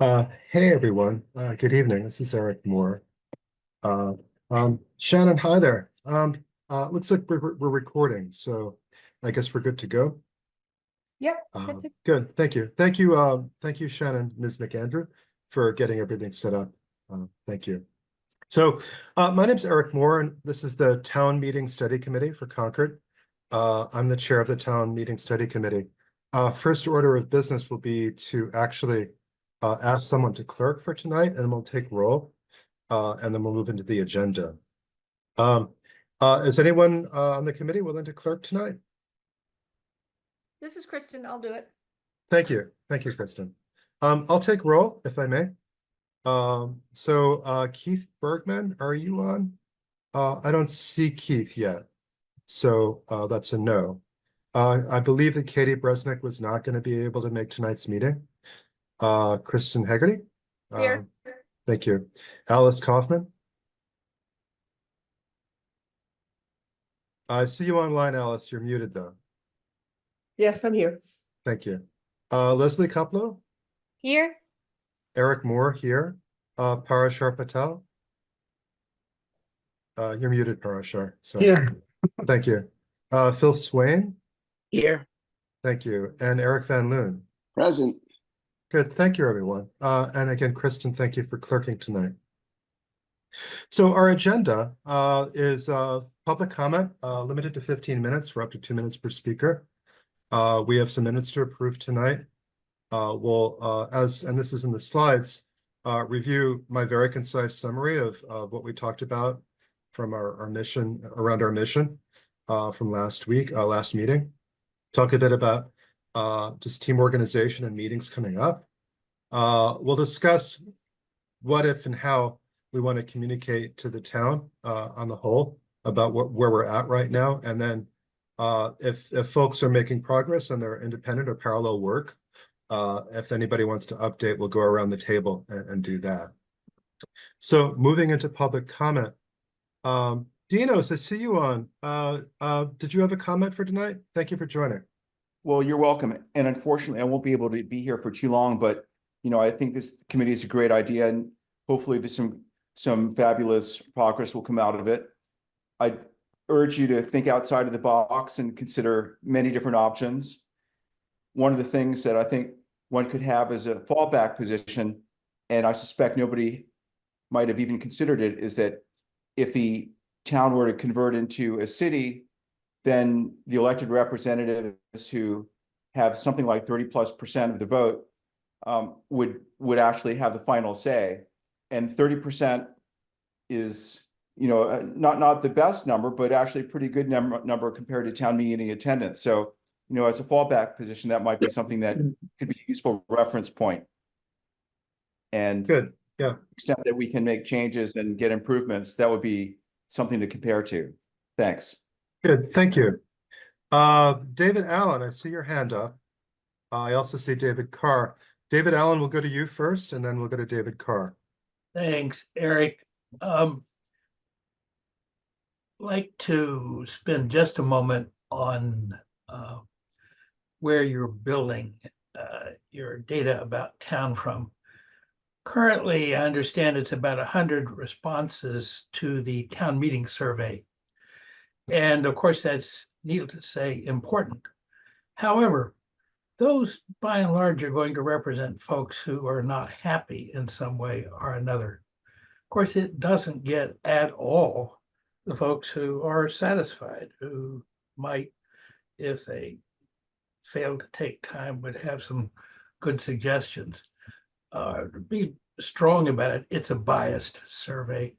Hey everyone. Good evening. This is Eric Moore. Uh, Shannon, hi there. Looks like we're recording, so I guess we're good to go. Yep. That's it. Good. Thank you. Thank you, Shannon, Ms. McAndrew, for getting everything set up. Thank you. So, my name's Eric Moore, and this is the Town Meeting Study Committee for Concord. I'm the chair of the Town Meeting Study Committee. First order of business will be to actually ask someone to clerk for tonight, and we'll take roll, and then we'll move into the agenda. Is anyone on the committee willing to clerk tonight? This is Kristen. I'll do it. Thank you. Thank you, Kristen. I'll take roll if I may. Keith Bergman, are you on? I don't see Keith yet, so that's a no. I believe that Katie Bresnick was not going to be able to make tonight's meeting. Kristen Hegarty? Here. Thank you. Alice Kaufman? I see you online, Alice. You're muted, though. Yes, I'm here. Thank you. Leslie Kuplo? Here. Eric Moore here. Parashar Patel? You're muted, Parashar. Sorry. Here. Thank you. Phil Swain? Here. Thank you. And Eric Van Loon? Present. Good. Thank you, everyone. And again, Kristen, thank you for clerking tonight. So our agenda is public comment, limited to 15 minutes for up to 2 minutes per speaker. We have some minutes to approve tonight. And this is in the slides, review my very concise summary of what we talked about from our mission, around our mission from last meeting. Talk a bit about just team organization and meetings coming up. We'll discuss what if and how we want to communicate to the town on the whole about where we're at right now. And then if folks are making progress on their independent or parallel work, if anybody wants to update, we'll go around the table and do that. So moving into public comment. Dinos, I see you on. Did you have a comment for tonight? Thank you for joining. Well, you're welcome. And unfortunately, I won't be able to be here for too long, but I think this committee is a great idea, and hopefully there's some fabulous progress will come out of it. I urge you to think outside of the box and consider many different options. One of the things that I think one could have as a fallback position, and I suspect nobody might have even considered it, is that if the town were to convert into a city, then the elected representatives who have something like 30+% of the vote would actually have the final say. And 30% is, not the best number, but actually a pretty good number compared to town meeting attendance. So, as a fallback position, that might be something that could be a useful reference point. And good, yeah. To the extent that we can make changes and get improvements, that would be something to compare to. Thanks. Good, thank you. David Allen, I see your hand up. I also see David Carr. David Allen, we'll go to you first, and then we'll go to David Carr. Thanks, Eric. Like to spend just a moment on where you're building your data about town from. Currently, I understand it's about 100 responses to the town meeting survey. And of course, that's, needless to say, important. However, those by and large are going to represent folks who are not happy in some way or another. Of course, it doesn't get at all the folks who are satisfied, who might, if they fail to take time, would have some good suggestions. Be strong about it. It's a biased survey.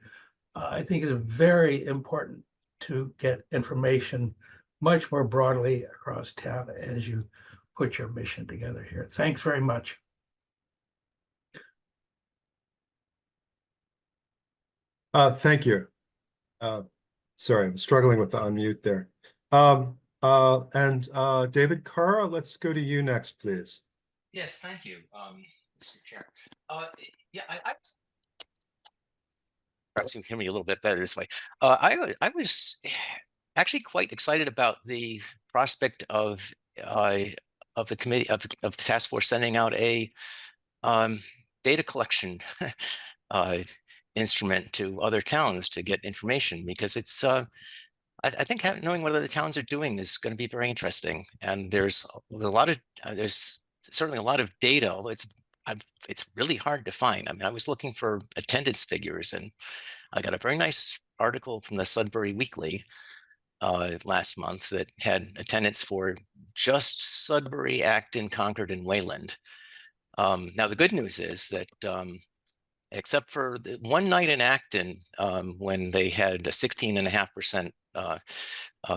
I think it's very important to get information much more broadly across town as you put your mission together here. Thanks very much. Thank you. Sorry, I'm struggling with the unmute there. David Carr, let's go to you next, please. Yes, thank you, Mr. Chair. Yeah, I was going to hear me a little bit better this way. I was actually quite excited about the prospect of the committee of the task force sending out a data collection instrument to other towns to get information, because it's I think knowing what other towns are doing is going to be very interesting. And there's a lot of there's certainly a lot of data, although it's really hard to find. I mean, I was looking for attendance figures, and I got a very nice article from the Sudbury Weekly last month that had attendance for just Sudbury, Acton, Concord, and Wayland. Now, the good news is that except for the one night in Acton, when they had a 16.5%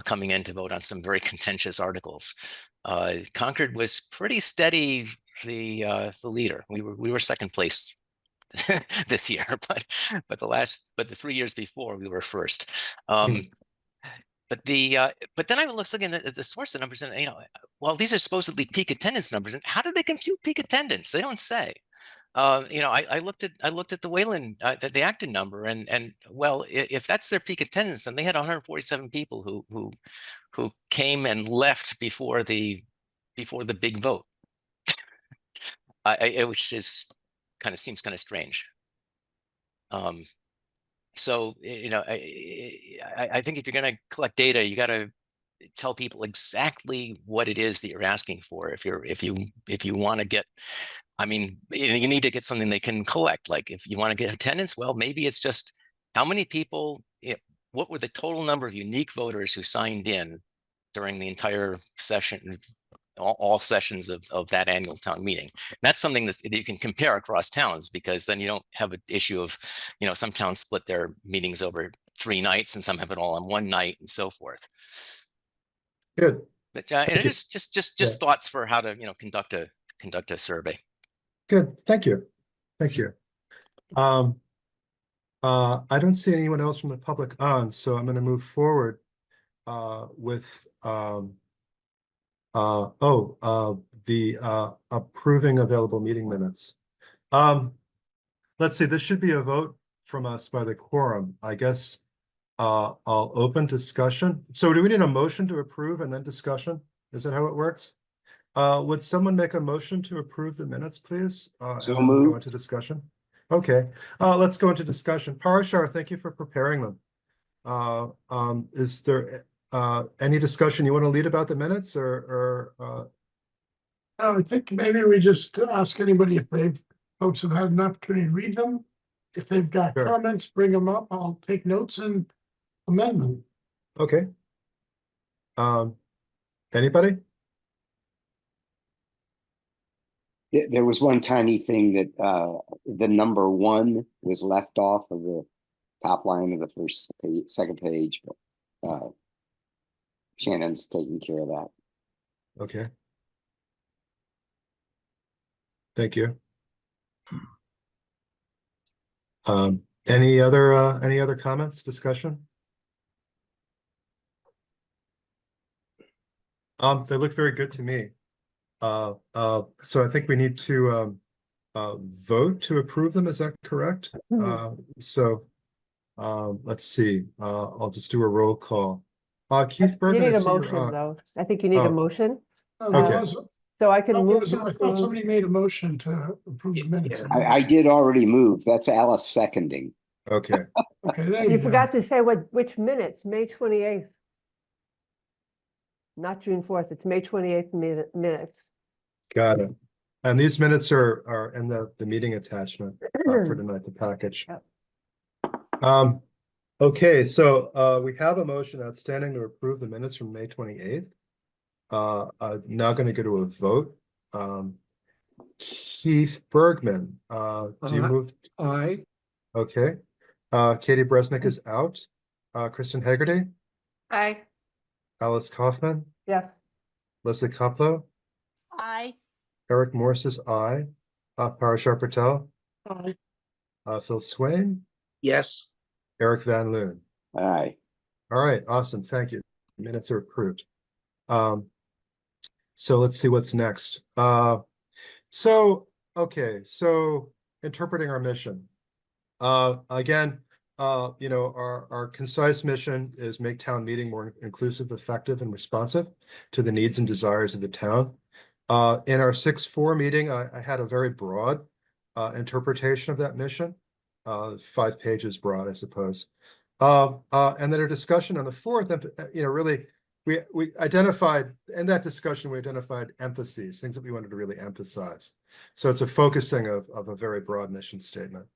coming in to vote on some very contentious articles, Concord was pretty steady, the leader. We were second place this year, but the 3 years before we were first. But then I was looking at the source of numbers, and well, these are supposedly peak attendance numbers, and how did they compute peak attendance? They don't say. I looked at the Wayland, the Acton number, and well, if that's their peak attendance, then they had 147 people who came and left before the big vote. Which is seems kind of strange. So I think if you're going to collect data, you got to tell people exactly what it is that you're asking for. If you want to get, I mean, you need to get something they can collect. Like if you want to get attendance, well, maybe it's just how many people, what were the total number of unique voters who signed in during the entire session, all sessions of that annual town meeting. That's something that you can compare across towns, because then you don't have an issue of, some towns split their meetings over 3 nights and some have it all on one night and so forth. Good. But it is just thoughts for how to conduct a survey. Good. Thank you. Thank you. I don't see anyone else from the public on, so I'm going to move forward with the approving available meeting minutes. Let's see, this should be a vote from us by the quorum. I guess I'll open discussion. So do we need a motion to approve and then discussion? Is that how it works? Would someone make a motion to approve the minutes, please? So and then we'll go moved. into discussion. Okay, let's go into discussion. Parashar, thank you for preparing them. Is there any discussion you want to lead about the minutes, or I think maybe we just ask anybody if folks have had an opportunity to read them. If they've got Sure. comments, bring them up. I'll take notes and amend them. okay. Anybody? There was one tiny thing that the number 1 was left off of the top line of the first page, second page, but Shannon's taking care of that. Okay. Thank you. Any other comments, discussion? They look very good to me. So I think we need to vote to approve them. Is that correct? So let's see. I'll just do a roll call. Keith You Bergman, need I a see you're motion, on. though. I think you need Oh. a motion. Okay. So I can move to I thought approve. somebody made a motion to approve the minutes. I did already move. That's Alice seconding. Okay. Okay, there You you go. forgot to say which minutes, May 28th. Not June 4th, it's May 28th minutes. Got it. And these minutes are in the meeting attachment for tonight, the package. Yep. Okay, so we have a motion outstanding to approve the minutes from May 28th. I'm now going to go to a vote. Keith Bergman, do you move? Aye. Okay. Katie Bresnick is out. Kristen Haggerty, Aye. Alice Kaufman, Yes. Leslie Koplow, Aye. Eric Morse is aye. Parashar Patel, Aye. Phil Swain, Yes. Eric Van Loon. Aye. All right, awesome. Thank you. Minutes are approved. So let's see what's next. So interpreting our mission. Again, our concise mission is make town meeting more inclusive, effective, and responsive to the needs and desires of the town. In our 6-4 meeting, I had a very broad interpretation of that mission, 5 pages broad, I suppose. And then a discussion on the fourth, really, we identified, in that discussion, we identified emphases, things that we wanted to really emphasize. So it's a focusing of a very broad mission statement.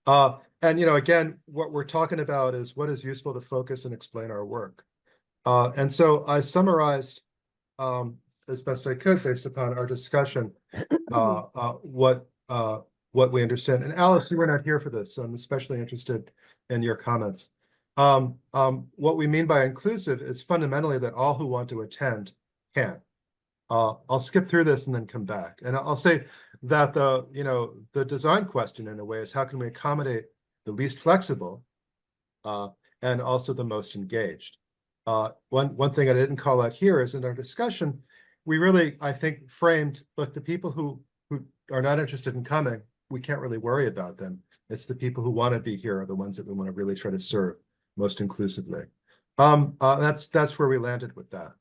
And, again, what we're talking about is what is useful to focus and explain our work. And so I summarized as best I could based upon our discussion, what we understand. And Alice, you were not here for this, so I'm especially interested in your comments. What we mean by inclusive is fundamentally that all who want to attend can. I'll skip through this and then come back. And I'll say that the design question in a way is how can we accommodate the least flexible and also the most engaged. One thing I didn't call out here is in our discussion, we really, I think, framed, look, the people who are not interested in coming, we can't really worry about them. It's the people who want to be here are the ones that we want to really try to serve most inclusively. That's where we landed with that.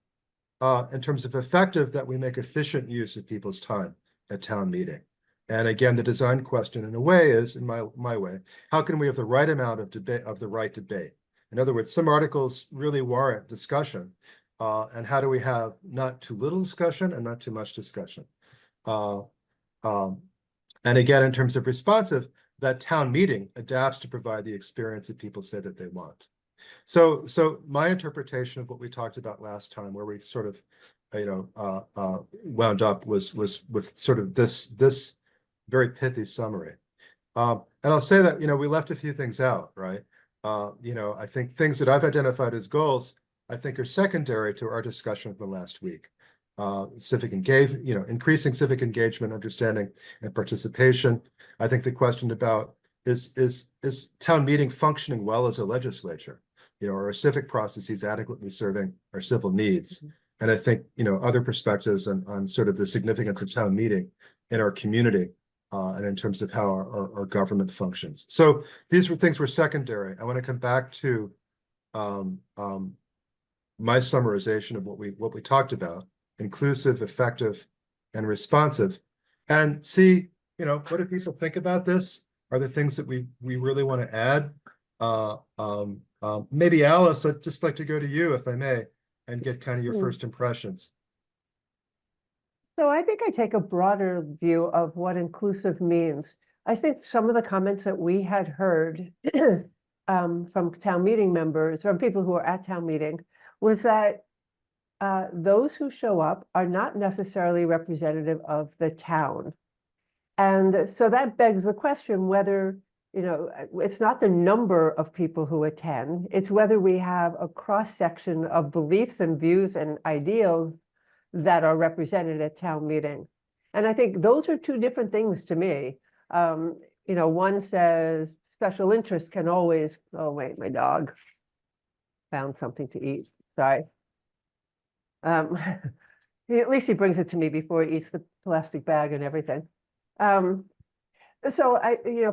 In terms of effective, that we make efficient use of people's time at town meeting. And again, the design question in a way is, in my way, how can we have the right amount of debate, of the right debate? In other words, some articles really warrant discussion. And how do we have not too little discussion and not too much discussion? And again, in terms of responsive, that town meeting adapts to provide the experience that people say that they want. So my interpretation of what we talked about last time, where we sort of, wound up was with sort of this very pithy summary. And I'll say that, we left a few things out, right? I think things that I've identified as goals, I think are secondary to our discussion from last week. Civic engagement, increasing civic engagement, understanding, and participation. I think the question about is town meeting functioning well as a legislature? Are our civic processes adequately serving our civil needs? And I think, other perspectives on sort of the significance of town meeting in our community and in terms of how our government functions. So these things were secondary. I want to come back to my summarization of what we talked about: inclusive, effective, and responsive, and see, what do people think about this? Are there things that we really want to add? Maybe Alice, I'd just like to go to you, if I may, and get kind of your first impressions. So I think I take a broader view of what inclusive means. I think some of the comments that we had heard from town meeting members, from people who are at town meeting, was that those who show up are not necessarily representative of the town. And so that begs the question whether, it's not the number of people who attend, it's whether we have a cross-section of beliefs and views and ideals that are represented at town meeting. And I think those are two different things to me. One says special interests can always, oh wait, my dog found something to eat, sorry. At least he brings it to me before he eats the plastic bag and everything. So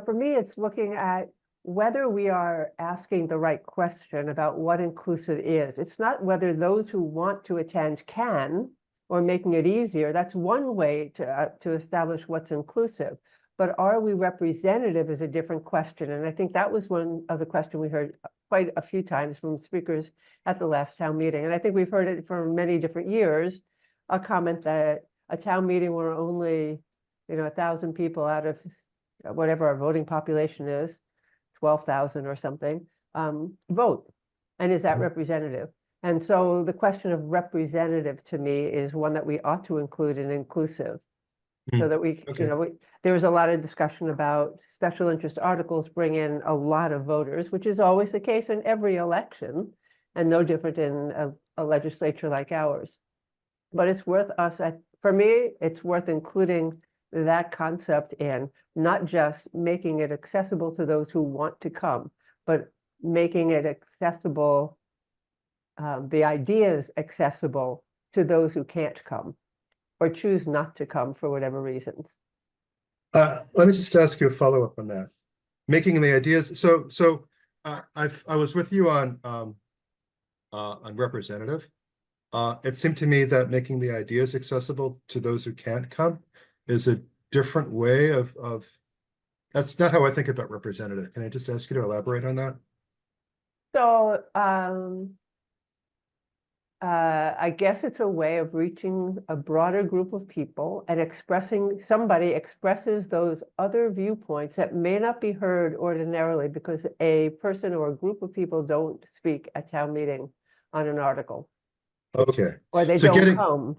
for me, it's looking at whether we are asking the right question about what inclusive is. It's not whether those who want to attend can, or making it easier. That's one way to establish what's inclusive. But are we representative is a different question. And I think that was one of the questions we heard quite a few times from speakers at the last town meeting. And I think we've heard it for many different years, a comment that a town meeting where only 1,000 people out of whatever our voting population is, 12,000 or something, vote. And is that representative? And so the question of representative to me is one that we ought to include in inclusive. So that we, there was a lot of discussion about special interest articles bring in a lot of voters, which is always the case in every election and no different in a legislature like ours. But it's worth for me, it's worth including that concept in, not just making it accessible to those who want to come, but making it accessible, the ideas accessible to those who can't come or choose not to come for whatever reasons. Let me just ask you a follow-up on that. Making the ideas, so I was with you on representative. It seemed to me that making the ideas accessible to those who can't come is different way of, that's not how I think about representative. Can I just ask you to elaborate on that? So, I guess it's a way of reaching a broader group of people and somebody expresses those other viewpoints that may not be heard ordinarily because a person or a group of people don't speak at town meeting on an article. Okay, Or they So don't getting- come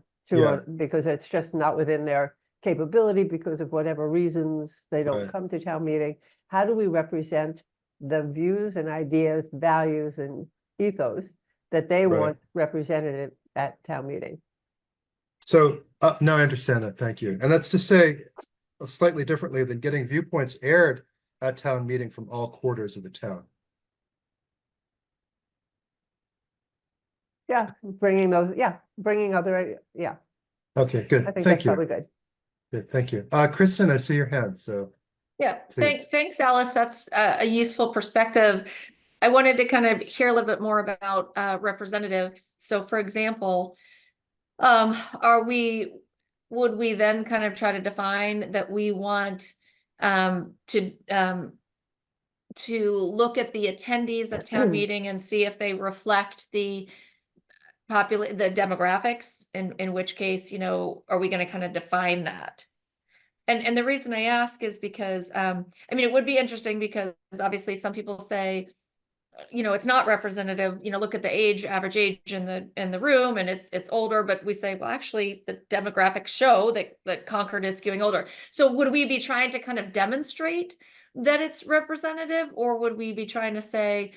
because it's just not within their capability because of whatever reasons they don't Right. come to town meeting. How do we represent the views and ideas, values and ethos that they Right. want represented at town meeting? so now I understand that. Thank you. And that's to say slightly differently than getting viewpoints aired at town meeting from all quarters of the town. Yeah, bringing other, yeah, Okay, I good. think Thank that's you. probably good. Good, thank you. Kristen, I see your hand, so Yeah, Please. thanks, Alice. That's a useful perspective. I wanted to kind of hear a little bit more about representatives. So for example, would we then kind of try to define that we want to look at the attendees of town meeting and see if they reflect the the demographics, in which case, are we going to kind of define that? And the reason I ask is because, I mean, it would be interesting because obviously some people say, it's not representative, look at the average age in the room and it's older, but we say, well, actually the demographics show that Concord is skewing older. So would we be trying to kind of demonstrate that it's representative, or would we be trying to say,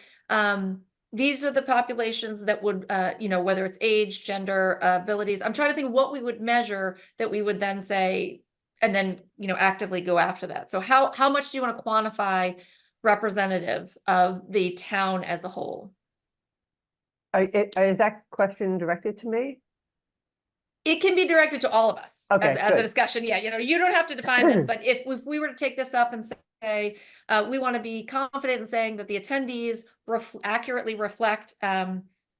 these are the populations that would, whether it's age, gender, abilities. I'm trying to think what we would measure that we would then say, and then, actively go after that. So how much do you want to quantify representative of the town as a whole? Is that question directed to me? It can be directed to all of us Okay, as a good. discussion. Yeah, you don't have to define this, but if we were to take this up and say, we want to be confident in saying that the attendees accurately reflect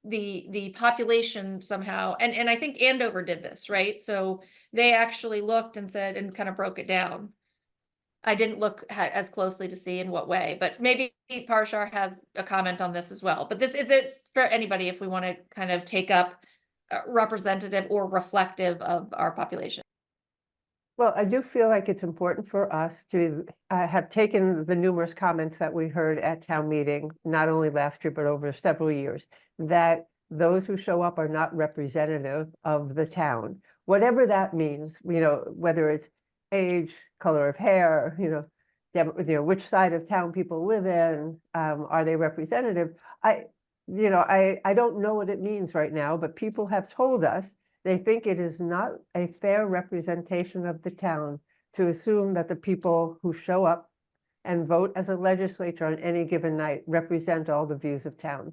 the population somehow, and I think Andover did this, right? So they actually looked and said and kind of broke it down. I didn't look as closely to see in what way, but maybe Parashar has a comment on this as well. But it's for anybody if we want to kind of take up representative or reflective of our population. Well, I do feel like it's important for us to have taken the numerous comments that we heard at town meeting, not only last year, but over several years, that those who show up are not representative of the town. Whatever that means, whether it's age, color of hair, which side of town people live in, are they representative? I don't know what it means right now, but people have told us they think it is not a fair representation of the town to assume that the people who show up and vote as a legislature on any given night represent all the views of town.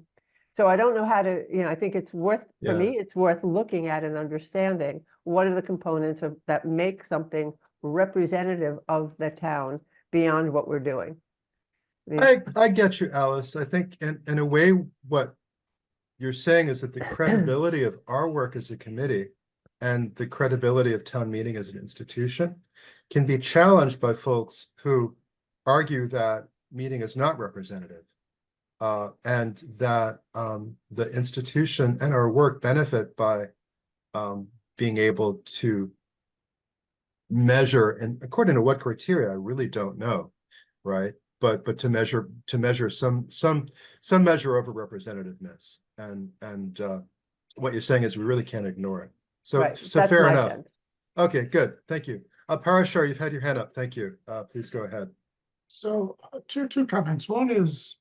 So I don't know how to, I think it's worth, for me, it's worth looking at and understanding what are the components that make something representative of the town beyond what we're doing. I get you, Alice. I think in a way, what you're saying is that the credibility of our work as a committee and the credibility of town meeting as an institution can be challenged by folks who argue that meeting is not representative, and that the institution and our work benefit by being able to measure, and according to what criteria, I really don't know, right? But to measure some measure of representativeness, and what you're saying is we really can't ignore it. So Right, so that's fair my enough. sense. Okay, good, thank you. Parashar, you've had your hand up. Thank you. Please go ahead. So two comments. One is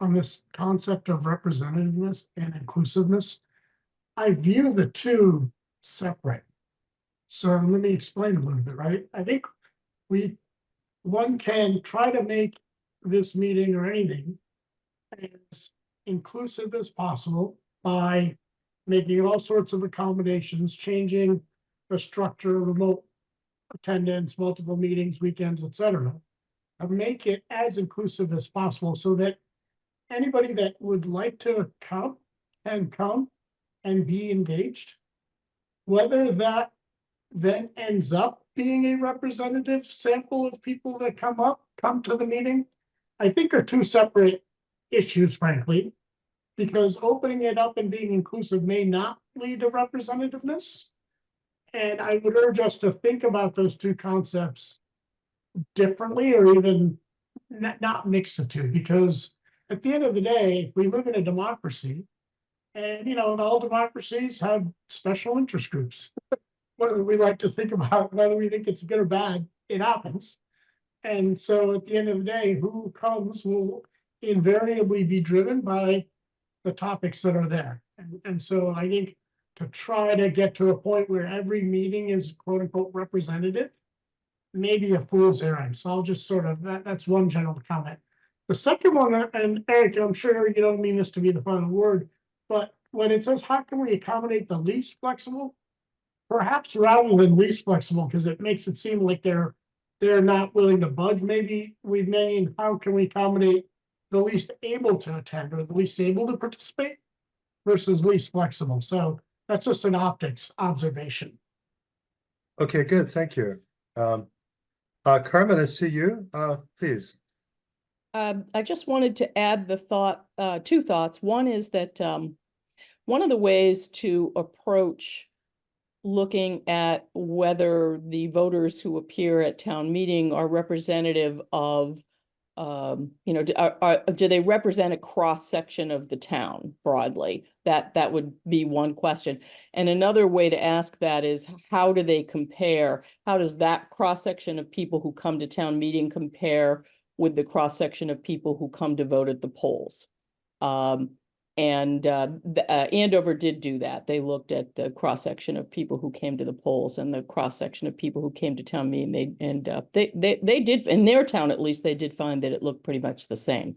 on this concept of representativeness and inclusiveness. I view the two separate. So let me explain a little bit, right? I think one can try to make this meeting or anything as inclusive as possible by making all sorts of accommodations, changing the structure, remote attendance, multiple meetings, weekends, etc. And make it as inclusive as possible so that anybody that would like to come can come and be engaged. Whether that then ends up being a representative sample of people that come to the meeting, I think are two separate issues, frankly. Because opening it up and being inclusive may not lead to representativeness. And I would urge us to think about those two concepts differently, or even not mix the two, because at the end of the day, if we live in a democracy, and all democracies have special interest groups. Whether we like to think about whether we think it's good or bad, it happens. And so at the end of the day, who comes will invariably be driven by the topics that are there. And so I think to try to get to a point where every meeting is quote unquote representative, maybe a fool's errand. So I'll just sort of, that's one general comment. The second one, and Eric, I'm sure you don't mean this to be the final word, but when it says, how can we accommodate the least flexible? Perhaps rather than least flexible, because it makes it seem like they're not willing to budge. Maybe we mean, how can we accommodate the least able to attend or the least able to participate versus least flexible? So that's just an optics observation. Okay, good, thank you. Carmen, I see you, please. I just wanted to add the thought, two thoughts. One is that one of the ways to approach looking at whether the voters who appear at town meeting are representative of, do they represent a cross section of the town broadly? That would be one question. And another way to ask that is, how do they compare? How does that cross section of people who come to town meeting compare with the cross section of people who come to vote at the polls? Andover did do that. They looked at the cross section of people who came to the polls and the cross section of people who came to town meeting. They did, in their town at least, they did find that it looked pretty much the same.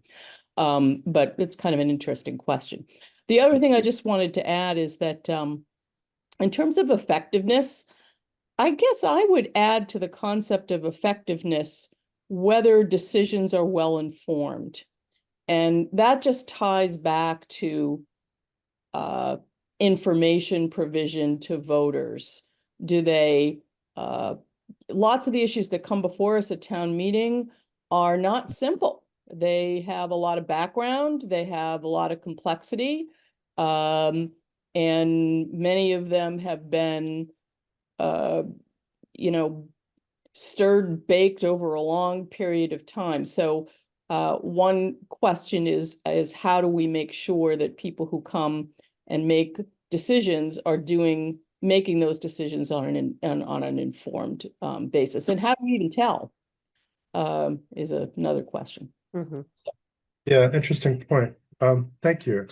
But it's kind of an interesting question. The other thing I just wanted to add is that in terms of effectiveness, I guess I would add to the concept of effectiveness whether decisions are well informed. And that just ties back to information provision to voters. Do they, lots of the issues that come before us at town meeting are not simple. They have a lot of background, they have a lot of complexity, and many of them have been, stirred, baked over a long period of time. So one question is how do we make sure that people who come and make decisions are making those decisions on an informed basis? And how do we even tell is another question. Mm-hmm. So. Yeah, interesting point. Thank you.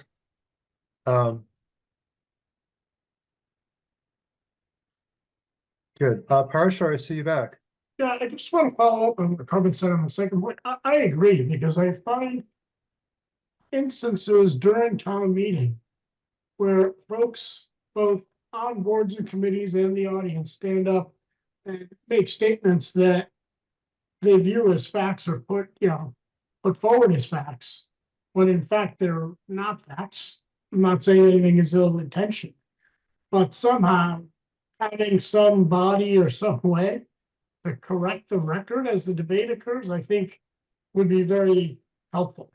Good. Parashar, I see you back. Yeah, I just want to follow up on what Carmen said on the second point. I agree, because I find instances during town meeting where folks, both on boards and committees and the audience, stand up and make statements that they view as facts or put forward as facts, when in fact they're not facts. I'm not saying anything is ill intentioned, but somehow having some body or some way to correct the record as the debate occurs, I think would be very helpful.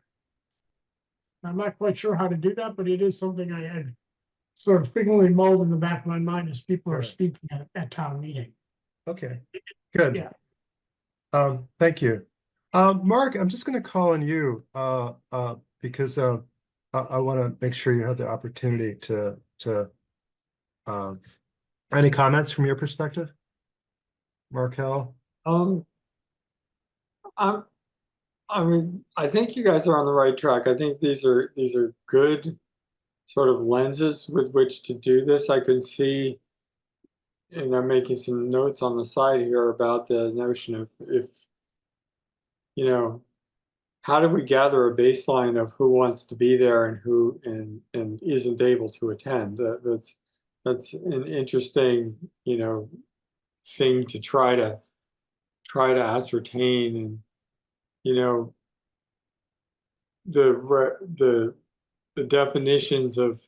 I'm not quite sure how to do that, but it is something I had sort of frequently mulled in the back of my mind as people are Right. speaking at town meeting. Okay, good. Yeah. Thank you. Mark, I'm just going to call on you because I want to make sure you have the opportunity to any comments from your perspective? Markel? I mean, I think you guys are on the right track. I think these are good sort of lenses with which to do this. I can see, and I'm making some notes on the side here about the notion of how do we gather a baseline of who wants to be there and who and isn't able to attend? That's an interesting, thing to try to ascertain. And the definitions of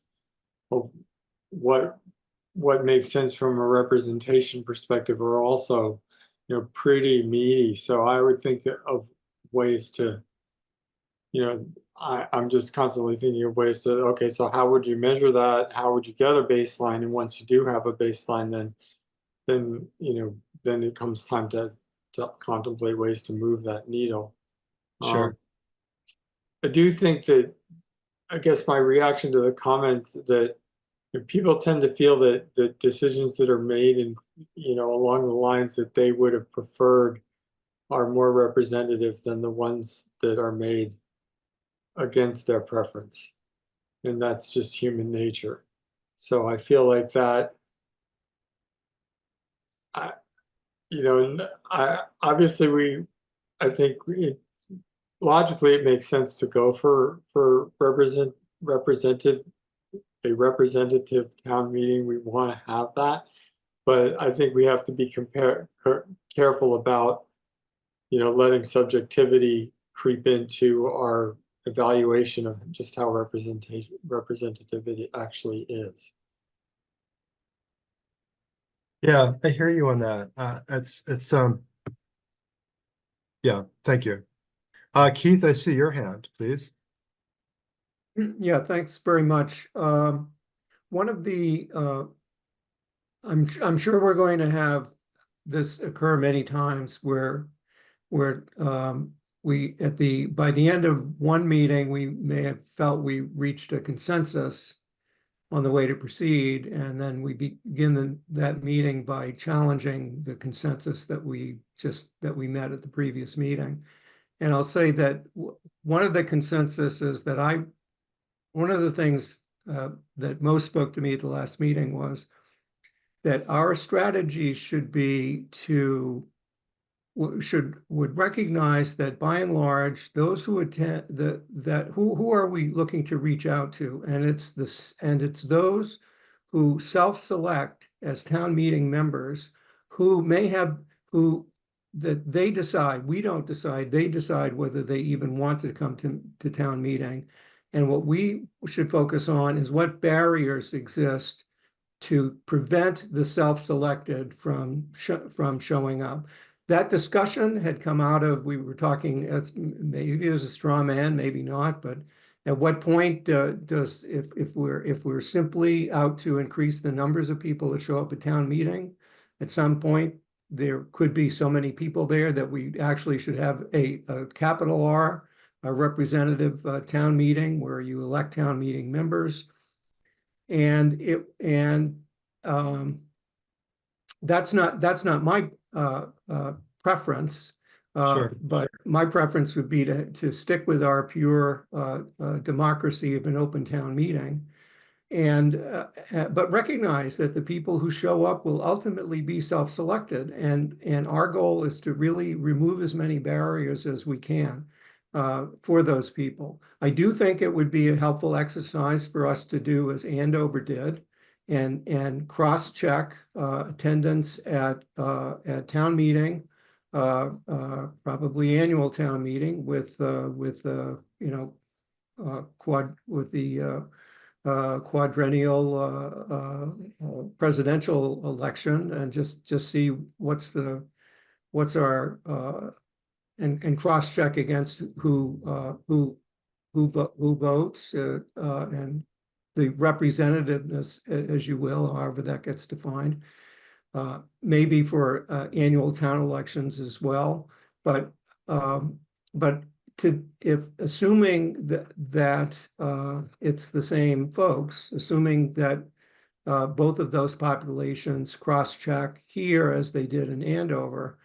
what makes sense from a representation perspective are also pretty meaty. So I would think of ways to, I'm just constantly thinking of ways to, okay, so how would you measure that? How would you get a baseline? And once you do have a baseline, then it comes time to contemplate ways to move that needle. Sure. I do think that, I guess my reaction to the comment that people tend to feel that the decisions that are made and, along the lines that they would have preferred are more representative than the ones that are made against their preference. And that's just human nature. So I feel like that, obviously I think logically it makes sense to go for representative town meeting. We want to have that, but I think we have to be careful about, letting subjectivity creep into our evaluation of just how representativity actually is. Yeah, I hear you on that. Yeah, thank you. Keith, I see your hand, please. Yeah, thanks very much. One of the, I'm sure we're going to have this occur many times where by the end of one meeting, we may have felt we reached a consensus on the way to proceed, and then we begin that meeting by challenging the consensus that we met at the previous meeting. And I'll say that one of the consensuses that one of the things that most spoke to me at the last meeting was that our strategy should be would recognize that by and large, those who attend who are we looking to reach out to? And it's those who self-select as town meeting members who that they decide, we don't decide, they decide whether they even want to come to town meeting. And what we should focus on is what barriers exist to prevent the self-selected from showing up. That discussion had come out of, we were talking, as maybe as a straw man, maybe not, but at what point if we're simply out to increase the numbers of people that show up at town meeting, at some point there could be so many people there that we actually should have a capital R, a representative town meeting where you elect town meeting members. And that's not my preference, Sure. but my preference would be to stick with our pure democracy of an open town meeting, and but recognize that the people who show up will ultimately be self-selected, and our goal is to really remove as many barriers as we can for those people. I do think it would be a helpful exercise for us to do as Andover did, and cross-check attendance at town meeting, probably annual town meeting with the quadrennial presidential election, and just see what's our and cross-check against who votes and the representativeness, as you will, however that gets defined, maybe for annual town elections as well. But if assuming that it's the same folks, assuming that both of those populations cross-check here as they did in Andover,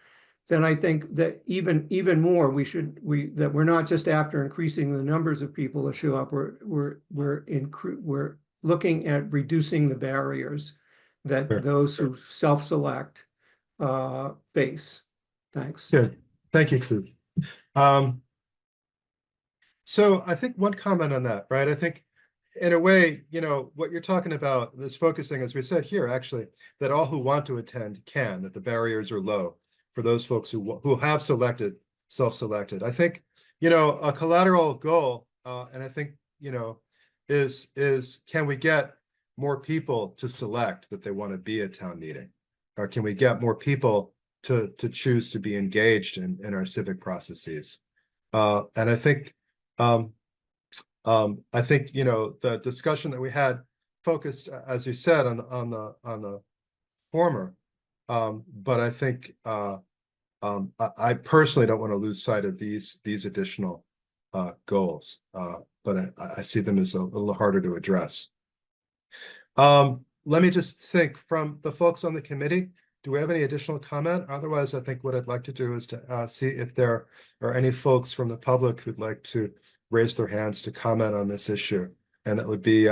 then I think that even more that we're not just after increasing the numbers of people that show up. We're looking at reducing the barriers that Sure. those who self-select face. Thanks. Good. Thank you, Keith. So I think one comment on that, right? I think in a way, what you're talking about is focusing, as we said here, actually, that all who want to attend can, that the barriers are low for those folks who have self-selected. I think, a collateral goal, and I think, is can we get more people to select that they want to be at town meeting? Or can we get more people to choose to be engaged in our civic processes. And I think, you know, the discussion that we had focused, as you said, on the former. But I think I personally don't want to lose sight of these additional goals, but I see them as a little harder to address. Let me just think from the folks on the committee. Do we have any additional comment? Otherwise, I think what I'd like to do is to see if there are any folks from the public who'd like to raise their hands to comment on this issue. And that would be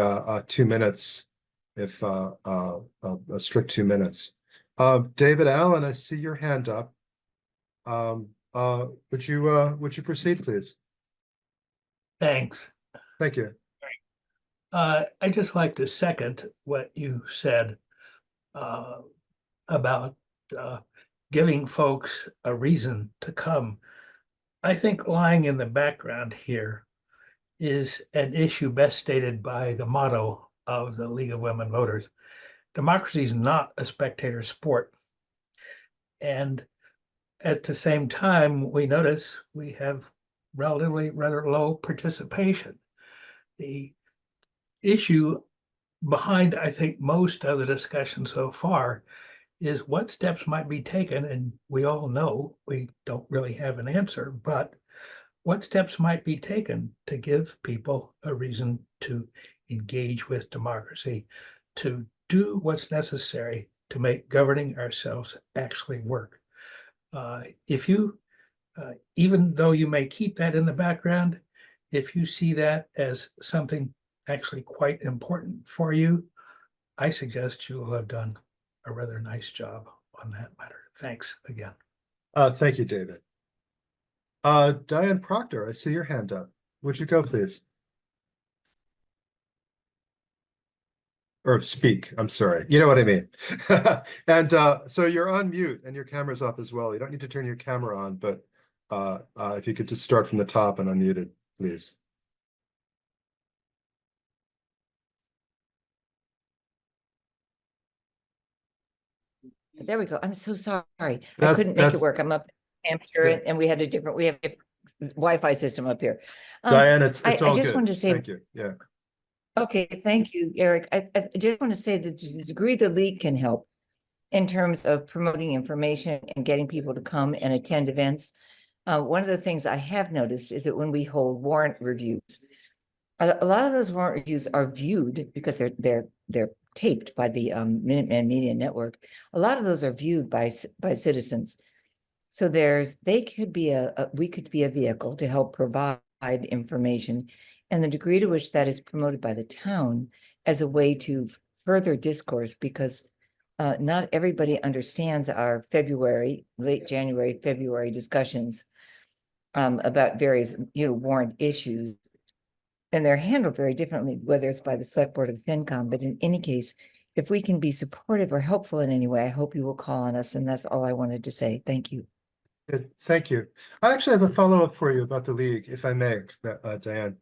2 minutes, if a strict 2 minutes. David Allen, I see your hand up. Would you proceed, please? Thanks. Thank you. I'd just like to second what you said about giving folks a reason to come. I think lying in the background here is an issue best stated by the motto of the League of Women Voters. Democracy is not a spectator sport. And at the same time, we notice we have relatively rather low participation. The issue behind, I think, most of the discussion so far is what steps might be taken, and we all know we don't really have an answer, but what steps might be taken to give people a reason to engage with democracy, to do what's necessary to make governing ourselves actually work. If you, even though you may keep that in the background, if you see that as something actually quite important for you, I suggest you will have done a rather nice job on that matter. Thanks again. Thank you, David. Diane Proctor, I see your hand up. Would you go, please? Or speak, I'm sorry. You know what I mean. And so you're on mute and your camera's off as well. You don't need to turn your camera on, but if you could just start from the top and unmute it, please. There we go. I'm so sorry. I That's- couldn't make it that's- work. I'm up in Hampshire Yeah. and we have a different Wi-Fi system up here. Diane, it's I all just good. wanted to say, Thank you. Yeah. okay, thank you, Eric. I just want to say that to the degree the league can help in terms of promoting information and getting people to come and attend events. One of the things I have noticed is that when we hold warrant reviews, a lot of those warrant reviews are viewed because they're taped by the Minuteman Media Network. A lot of those are viewed by citizens. So we could be a vehicle to help provide information, and the degree to which that is promoted by the town as a way to further discourse, because not everybody understands our late January, February discussions about various warrant issues. And they're handled very differently, whether it's by the select board or the FinCom. But in any case, if we can be supportive or helpful in any way, I hope you will call on us. And that's all I wanted to say. Thank you. Good. Thank you. I actually have a follow-up for you about the league, if I may, Diane.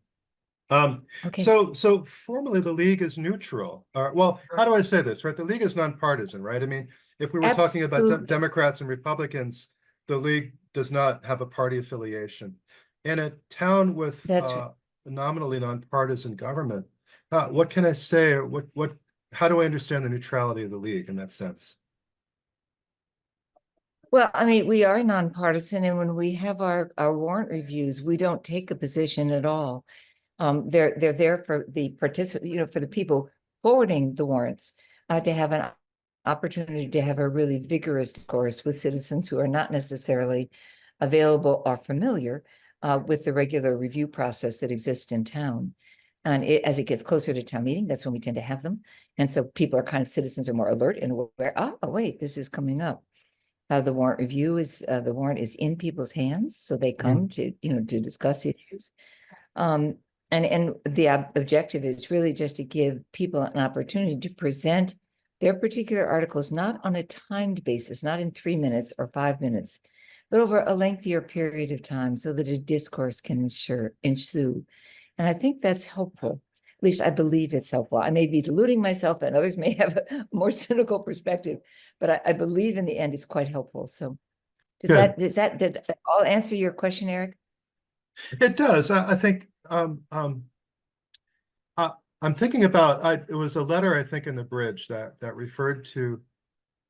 Okay. So formally the league is neutral. Well, how do I say this, right? The league is nonpartisan, right? I mean, if we were talking about Absolutely. Democrats and Republicans, the league does not have a party affiliation. In a town with That's right. nominally nonpartisan government, what can I say? Or how do I understand the neutrality of the league in that sense? Well, I mean, we are nonpartisan, and when we have our warrant reviews, we don't take a position at all. They're there for the for the people forwarding the warrants, to have an opportunity to have a really vigorous discourse with citizens who are not necessarily available or familiar with the regular review process that exists in town. And as it gets closer to town meeting, that's when we tend to have them. And so citizens are more alert and aware, oh, wait, this is coming up. The warrant review the warrant is in people's hands, so they come to discuss issues. And the objective is really just to give people an opportunity to present their particular articles, not on a timed basis, not in 3 minutes or 5 minutes, but over a lengthier period of time so that a discourse can ensue. And I think that's helpful. least I believe it's helpful. I may be deluding myself and others may have a more cynical perspective, but I believe in the end it's quite helpful. So Good. did I'll answer your question, Eric? It does. I think I'm thinking about it was a letter, I think, in the bridge that referred to,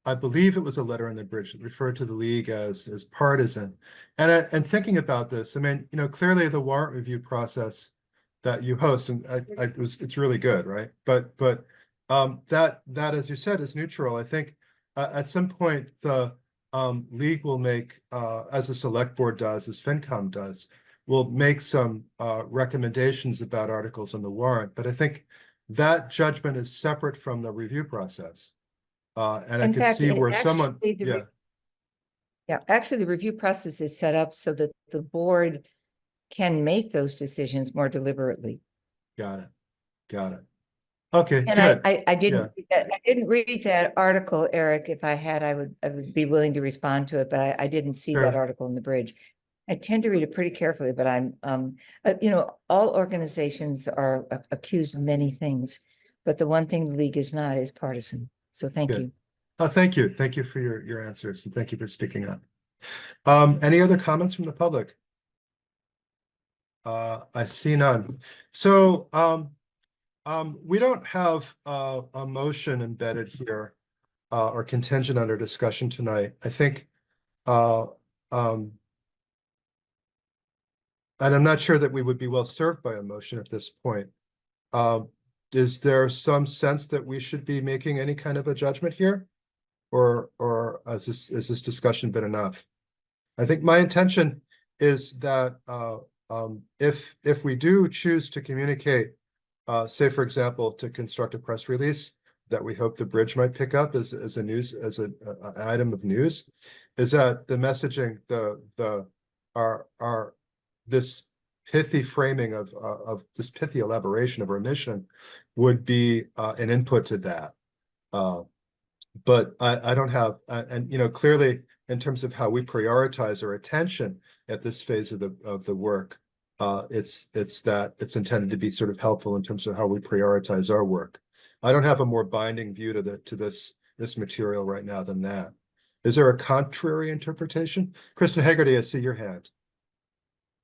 I believe it was a letter in the bridge that referred to the league as partisan. And thinking about this, I mean, clearly the warrant review process that you host, and it's really good, right? But that as you said is neutral. I think at some point the league will make, as the select board does, as FinCom does, will make some recommendations about articles on the warrant. But I think that judgment is separate from the review process. And I In could fact, see it where someone, actually, yeah, actually the review process is set up so that the board can make those decisions more deliberately. got it. Okay, And good. I didn't read that article, Eric. If I had, I would be willing to respond to it, but I didn't see that Sure. article in the bridge. I tend to read it pretty carefully, but I'm, all organizations are accused of many things, but the one thing the league is not is partisan. So thank Good. you. Thank you. Thank you for your answers, and thank you for speaking up. Any other comments from the public? I see none. So we don't have a motion embedded here or contingent under discussion tonight. I think and I'm not sure that we would be well served by a motion at this point. Is there some sense that we should be making any kind of a judgment here? Or has this discussion been enough? I think my intention is that if we do choose to communicate, say, for example, to construct a press release that we hope the bridge might pick up as an item of news, is that the messaging, this pithy framing of this pithy elaboration of our mission would be an input to that. But I don't have, and clearly in terms of how we prioritize our attention at this phase of the work, it's intended to be sort of helpful in terms of how we prioritize our work. I don't have a more binding view to this material right now than that. Is there a contrary interpretation? Kristen Haggerty, I see your hand.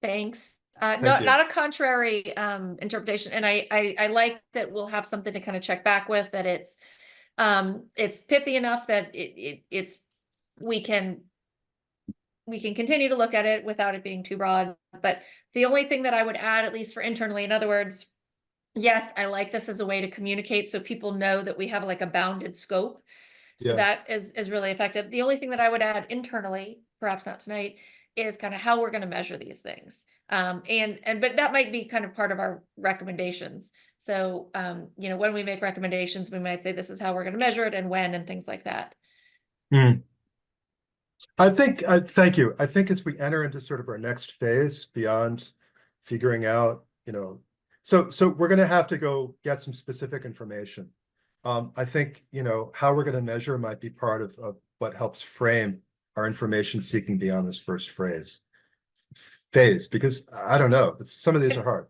Thanks. Thank you. Not a contrary interpretation. And I like that we'll have something to kind of check back with, that it's pithy enough that we can continue to look at it without it being too broad. But the only thing that I would add, at least for internally, in other words, yes, I like this as a way to communicate so people know that we have like a bounded scope. So Yeah. that is really effective. The only thing that I would add internally, perhaps not tonight, is kind of how we're going to measure these things. But that might be kind of part of our recommendations. So, when we make recommendations, we might say this is how we're going to measure it and when and things like that. I think, thank you. I think as we enter into sort of our next phase beyond figuring out, so we're going to have to go get some specific information. I think, how we're going to measure might be part of what helps frame our information seeking beyond this first phase, because I don't know, some of these are hard.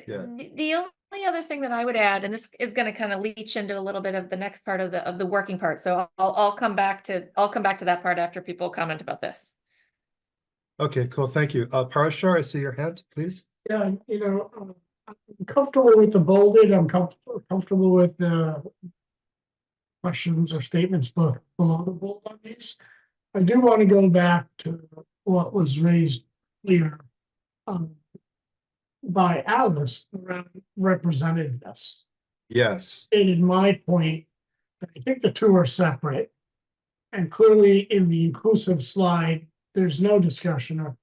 Yeah. The only other thing that I would add, and this is going to kind of leach into a little bit of the next part of the working part. So I'll come back to that part after people comment about this. Okay, cool. Thank you. Parashar, I see your hand, please. Yeah, I'm comfortable with the bolded. I'm comfortable with the questions or statements both below the bold on these. I do want to go back to what was raised here by Alice around representativeness. Yes. Stated my point, I think the two are separate. And clearly in the inclusive slide, there's no discussion or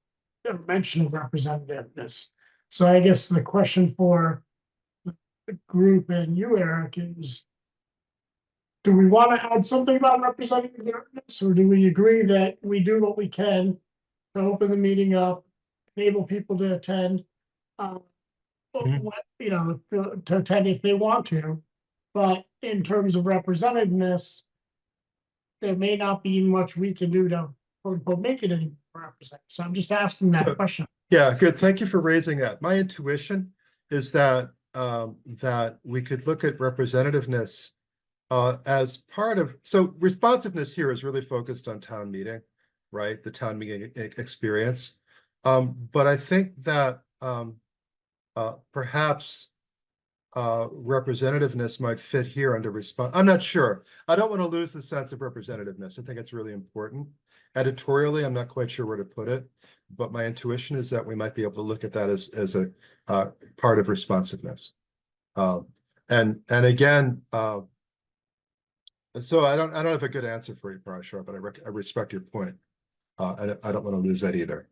mention of representativeness. So I guess the question for the group and you, Eric, is, do we want to add something about representativeness, or do we agree that we do what we can to open the meeting up, enable people to attend, to attend if they want to, but in terms of representativeness, there may not be much we can do to quote unquote make it any representative. So I'm just asking that question. Yeah, good. Thank you for raising that. My intuition is that that we could look at representativeness as part of, so responsiveness here is really focused on town meeting, right? The town meeting experience. But I think that perhaps representativeness might fit here under response. I'm not sure. I don't want to lose the sense of representativeness. I think it's really important. Editorially, I'm not quite sure where to put it, but my intuition is that we might be able to look at that as a part of responsiveness. And again, so I don't have a good answer for you, Parashar, but I respect your point. I don't want to lose that either.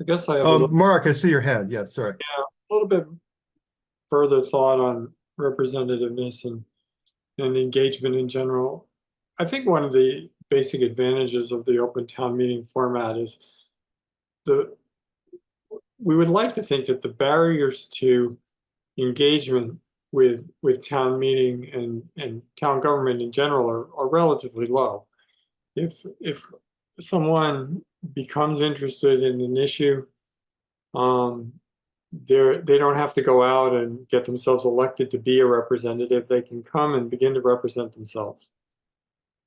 I guess I have a Mark, I see your hand. Yeah, sorry. little bit further thought on representativeness and engagement in general. I think one of the basic advantages of the open town meeting format is we would like to think that the barriers to engagement with town meeting and town government in general are relatively low. If someone becomes interested in an issue, they don't have to go out and get themselves elected to be a representative. They can come and begin to represent themselves.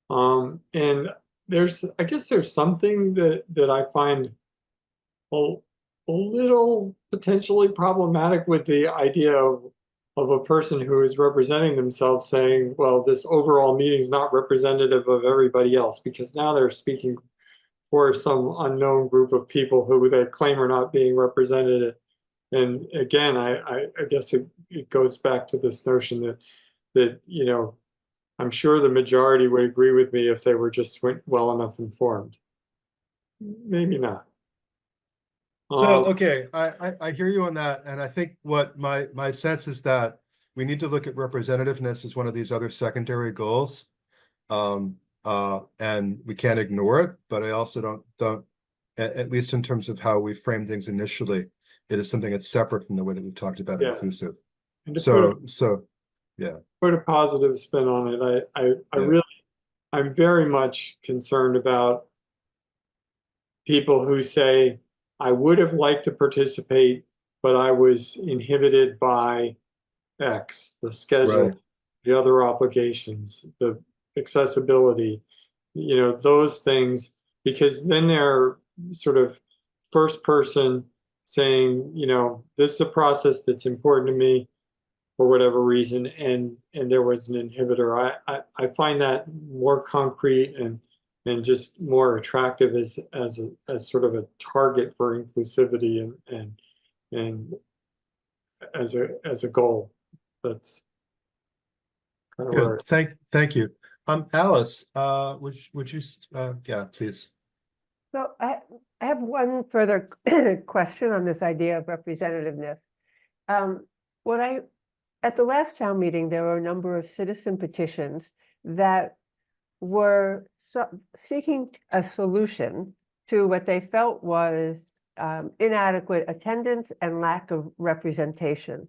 And I guess there's something that I find a little potentially problematic with the idea of a person who is representing themselves saying, well, this overall meeting is not representative of everybody else, because now they're speaking for some unknown group of people who they claim are not being represented. And again, I guess it goes back to this notion that I'm sure the majority would agree with me if they were just well enough informed. Maybe not. So, okay, I hear you on that. And I think what my sense is that we need to look at representativeness as one of these other secondary goals. And we can't ignore it, but I also don't, at least in terms of how we frame things initially, it is something that's separate from the way that we've talked about inclusive. Yeah. Put a positive spin on it. I'm very much concerned about people who say, I would have liked to participate, but I was inhibited by X, the schedule, the other obligations, the accessibility, those things, because then they're sort of first person saying, this is a process that's important to me for whatever reason, and there was an inhibitor. I find that more concrete and just more attractive as sort of a target for inclusivity and as a goal. That's kind of good. Thank you. Alice, would you yeah, please. So I have one further question on this idea of representativeness. At the last town meeting, there were a number of citizen petitions that were seeking a solution to what they felt was inadequate attendance and lack of representation.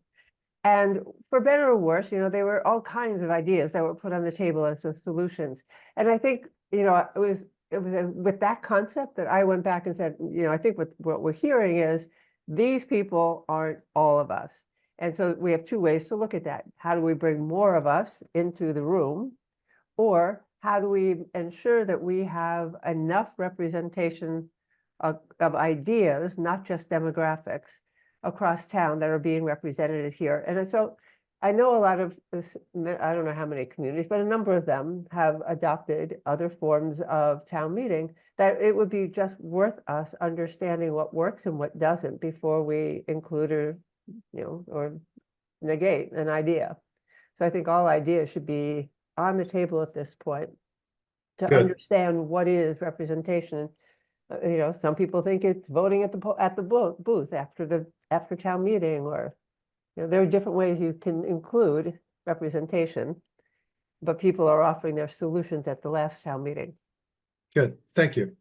And for better or worse, there were all kinds of ideas that were put on the table as the solutions. And I think, it was with that concept that I went back and said, I think what we're hearing is these people aren't all of us. And so we have two ways to look at that. How do we bring more of us into the room? Or how do we ensure that we have enough representation of ideas, not just demographics, across town that are being represented here? And so I know a lot of, I don't know how many communities, but a number of them have adopted other forms of town meeting, that it would be just worth us understanding what works and what doesn't before we include or negate an idea. So I think all ideas should be on the table at this point to understand what is representation. Some people think it's voting at the booth after town meeting, or there are different ways you can include representation, but people are offering their solutions at the last town meeting. Good, thank you.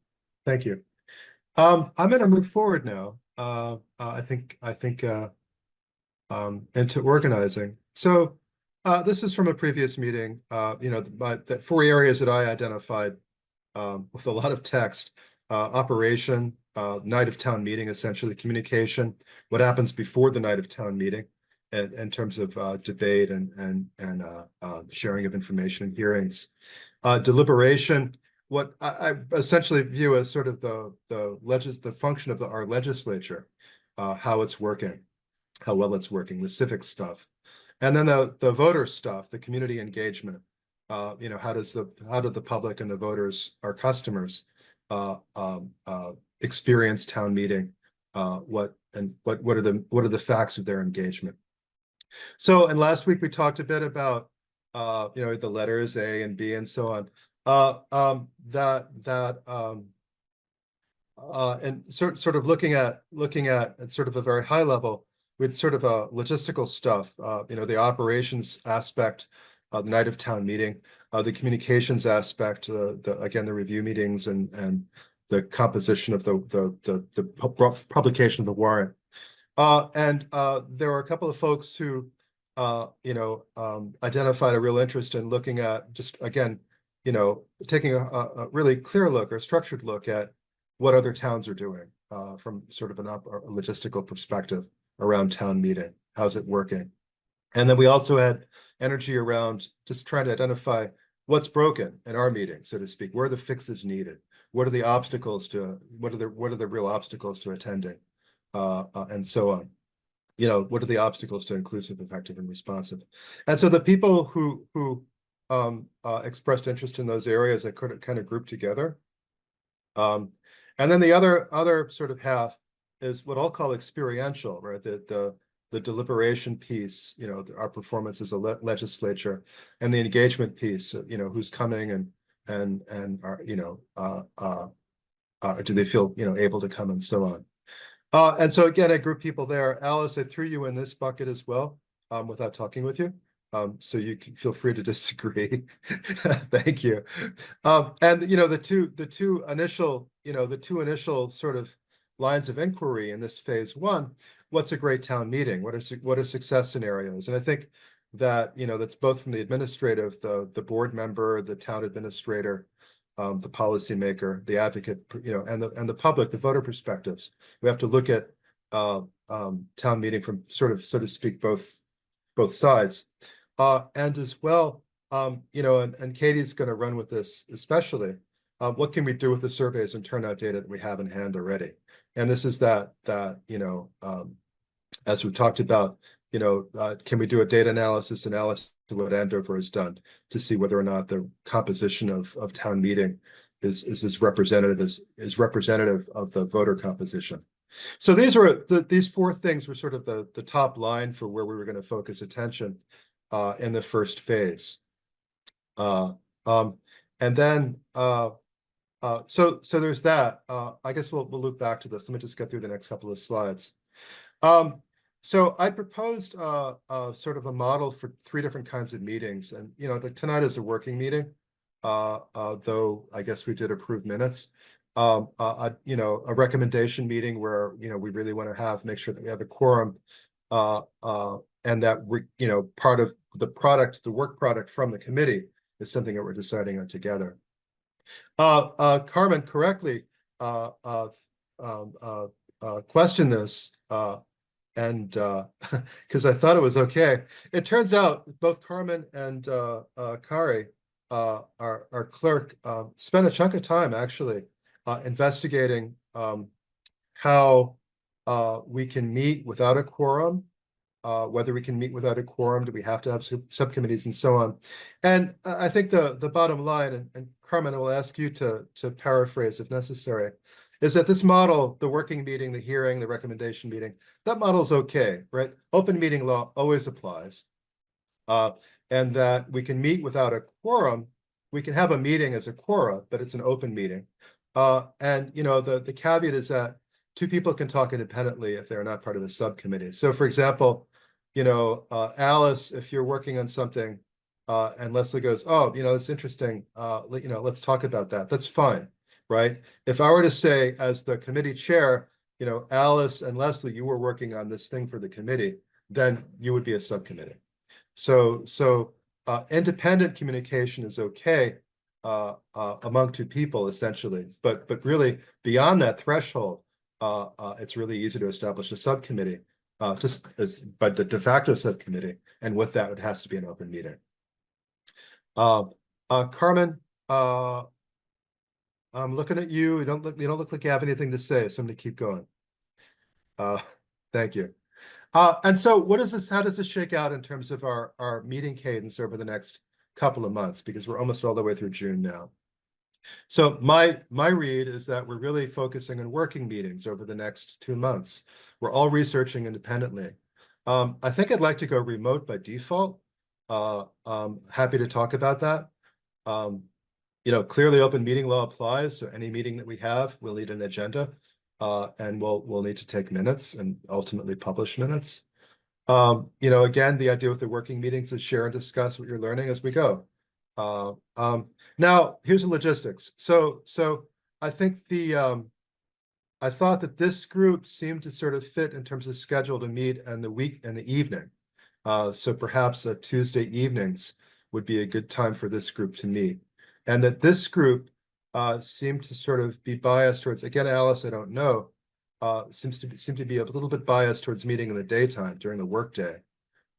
I'm going to move forward now. I think into organizing. So this is from a previous meeting. The 4 areas that I identified with a lot of text operation, night of town meeting, essentially communication, what happens before the night of town meeting, and in terms of debate and sharing of information and hearings, deliberation. What I essentially view as sort of the function of our legislature, how it's working, how well it's working, the civic stuff, and then the voter stuff, the community engagement. How do the public and the voters, our customers, experience town meeting? What are the facts of their engagement? So, and last week we talked a bit about the letters A and B and so on. And sort of looking at sort of a very high level with sort of a logistical stuff, the operations aspect, the night of town meeting, the communications aspect, again, the review meetings and the composition of the publication of the warrant. And there were a couple of folks who identified a real interest in looking at just, again, taking a really clear look or structured look at what other towns are doing from sort of a logistical perspective around town meeting. How's it working? And then we also had energy around just trying to identify what's broken in our meeting, so to speak. Where are the fixes needed? What are the obstacles to, what are the real obstacles to attending? And so on. What are the obstacles to inclusive, effective, and responsive? And so the people who expressed interest in those areas, I could kind of group together. And then the other sort of half is what I'll call experiential, right? The deliberation piece, our performance as a legislature, and the engagement piece, who's coming and are, do they feel, able to come and so on. And so again, I group people there. Alice, I threw you in this bucket as well, without talking with you. So you can feel free to disagree. Thank you. And the two initial sort of lines of inquiry in this phase one, what's a great town meeting? What are success scenarios? And I think that, that's both from the administrative, the board member, the town administrator, the policymaker, the advocate, and the public, the voter perspectives. We have to look at town meeting from sort of, so to speak, both sides. And as well, and Katie's going to run with this especially. What can we do with the surveys and turnout data that we have in hand already? And this is that as we talked about, can we do a data analysis to what Andover has done to see whether or not the composition of town meeting is as representative of the voter composition. So these four things were sort of the top line for where we were going to focus attention in the first phase. And then so there's that. I guess we'll loop back to this. Let me just get through the next couple of slides. So I proposed sort of a model for 3 different kinds of meetings, and tonight is a working meeting, though I guess we did approve minutes. A recommendation meeting where we really want to make sure that we have a quorum, and that we part of the work product from the committee is something that we're deciding on together. Carmen correctly questioned this. And because I thought it was okay. It turns out both Carmen and Kari, our clerk, spent a chunk of time actually investigating how we can meet without a quorum, whether we can meet without a quorum, do we have to have subcommittees and so on. And I think the bottom line, and Carmen, I will ask you to paraphrase if necessary, is that this model, the working meeting, the hearing, the recommendation meeting, that model is okay, right? Open meeting law always applies. And that we can meet without a quorum. We can have a meeting as a quorum, but it's an open meeting. And the caveat is that 2 people can talk independently if they're not part of a subcommittee. So for example, Alice, if you're working on something and Leslie goes, oh, that's interesting, let's talk about that. That's fine. Right? If I were to say, as the committee chair, Alice and Leslie, you were working on this thing for the committee, then you would be a subcommittee. So independent communication is okay, among two people essentially, but really beyond that threshold, it's really easy to establish a subcommittee, just as, but the de facto subcommittee, and with that, it has to be an open meeting. Carmen, I'm looking at you. You don't look like you have anything to say, so I'm gonna keep going. Thank you. And so how does this shake out in terms of our meeting cadence over the next couple of months? Because we're almost all the way through June now. So my read is that we're really focusing on working meetings over the next 2 months. We're all researching independently. I think I'd like to go remote by default. Happy to talk about that. Clearly open meeting law applies, so any meeting that we have, we'll need an agenda, and we'll need to take minutes and ultimately publish minutes. Again, the idea with the working meetings is share and discuss what you're learning as we go. Now here's the logistics. So I think I thought that this group seemed to sort of fit in terms of schedule to meet in the evening. So perhaps Tuesday evenings would be a good time for this group to meet. And that this group seemed to sort of be biased towards, again, Alice, I don't know, seems to be a little bit biased towards meeting in the daytime during the workday.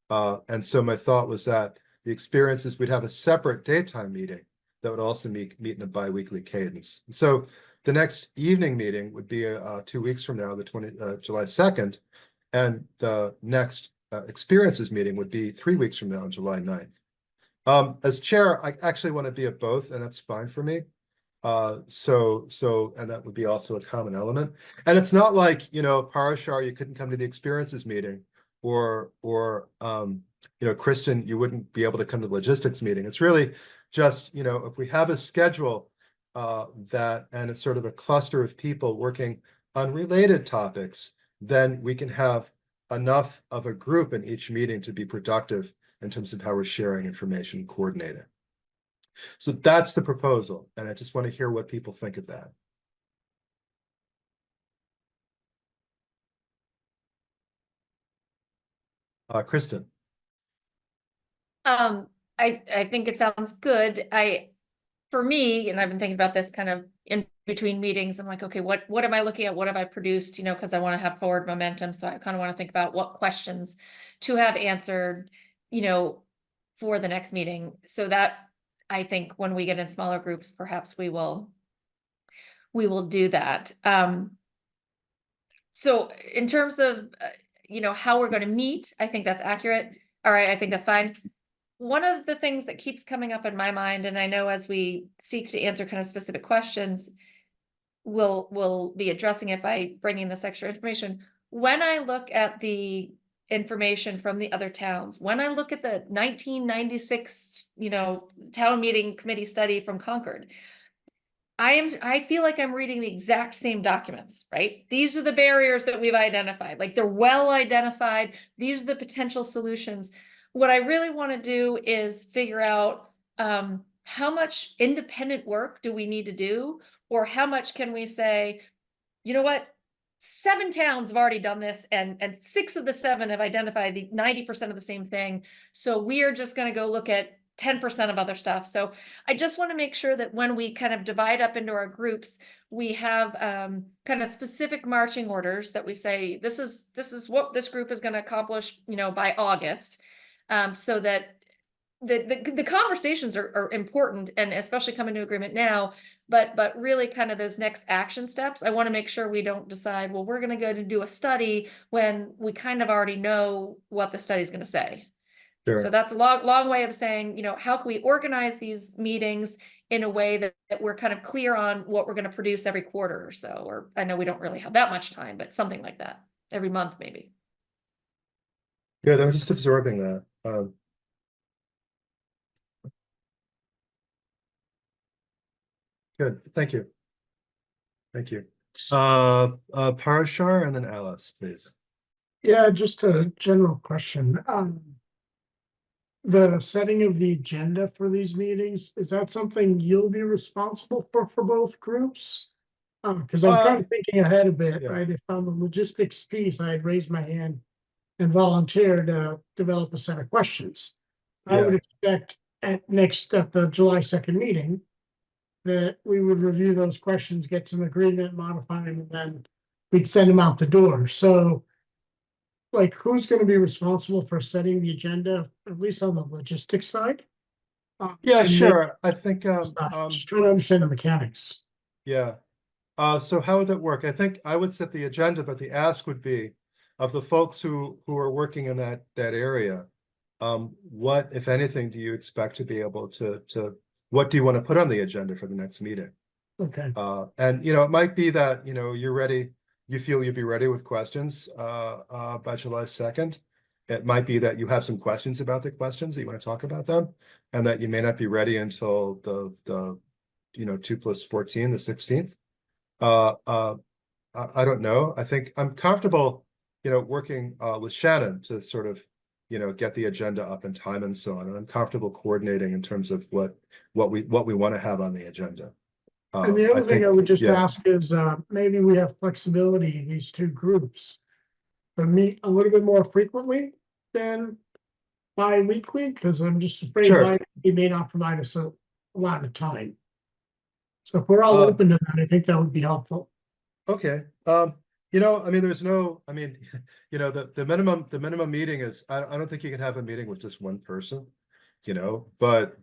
And so my thought was that the experience is we'd have a separate daytime meeting that would also meet in a biweekly cadence. So the next evening meeting would be 2 weeks from now, July 2nd, and the next experiences meeting would be 3 weeks from now on July 9th. As chair, I actually want to be at both, and that's fine for me. And that would be also a common element. And it's not like, Parashar, you couldn't come to the experiences meeting, or Kristen, you wouldn't be able to come to the logistics meeting. It's really just, if we have a schedule and it's sort of a cluster of people working on related topics, then we can have enough of a group in each meeting to be productive in terms of how we're sharing information and coordinating. So that's the proposal, and I just want to hear what people think of that. Kristen. I think it sounds good. For me, and I've been thinking about this kind of in between meetings, I'm like, okay, what am I looking at? What have I produced? Because I want to have forward momentum. So I kind of want to think about what questions to have answered, for the next meeting. So that I think when we get in smaller groups, perhaps we will do that. So in terms of, how we're going to meet, I think that's accurate. All right, I think that's fine. One of the things that keeps coming up in my mind, and I know as we seek to answer kind of specific questions, we'll be addressing it by bringing this extra information. When I look at the information from the other towns, when I look at the 1996, town meeting committee study from Concord, I feel like I'm reading the exact same documents, right? These are the barriers that we've identified. Like, they're well identified. These are the potential solutions. What I really want to do is figure out how much independent work do we need to do, or how much can we say, you know what, 7 towns have already done this, and 6 of the 7 have identified the 90% of the same thing. So we are just going to go look at 10% of other stuff. So I just want to make sure that when we kind of divide up into our groups, we have kind of specific marching orders that we say, this is what this group is going to accomplish, by August. So that the conversations are important, and especially coming to agreement now, but really kind of those next action steps, I want to make sure we don't decide, well, we're going to go to do a study when we kind of already know what the study is going to say. Sure. So that's a long way of saying, how can we organize these meetings in a way that we're kind of clear on what we're going to produce every quarter or so, or I know we don't really have that much time, but something like that, every month maybe. Good, I'm just absorbing that. Good, thank you. Thank you. Parashar and then Alice, please. Yeah, just a general question. The setting of the agenda for these meetings, is that something you'll be responsible for both groups? Because I'm kind of thinking ahead a bit, yeah. right? If on the logistics piece, I had raised my hand and volunteered to develop a set of questions. I would expect at the July 2nd meeting, that we would review those questions, get some agreement, modify them, and then we'd send them out the door. So like, who's gonna be responsible for setting the agenda, at least on the logistics side? Yeah, And then sure. I think, just trying to understand the mechanics. yeah. So how would that work? I think I would set the agenda, but the ask would be of the folks who are working in that area. What, if anything, do you expect to be able to what do you want to put on the agenda for the next meeting? Okay, And it might be that, you're ready, you feel you'd be ready with questions by July 2nd. It might be that you have some questions about the questions that you want to talk about them, and that you may not be ready until the 2+14, the 16th. I don't know. I think I'm comfortable, working with Shannon to sort of, get the agenda up in time and so on. And I'm comfortable coordinating in terms of what we want to have on the agenda. and the other thing I would just yeah. ask is, maybe we have flexibility in these two groups to meet a little bit more frequently than bi-weekly, because I'm just afraid Sure. he may not provide us a lot of time. So if we're all Uh, open to that, I think that would be helpful. Okay. I mean, there's no, I mean, the minimum meeting is, I don't think you can have a meeting with just one person, but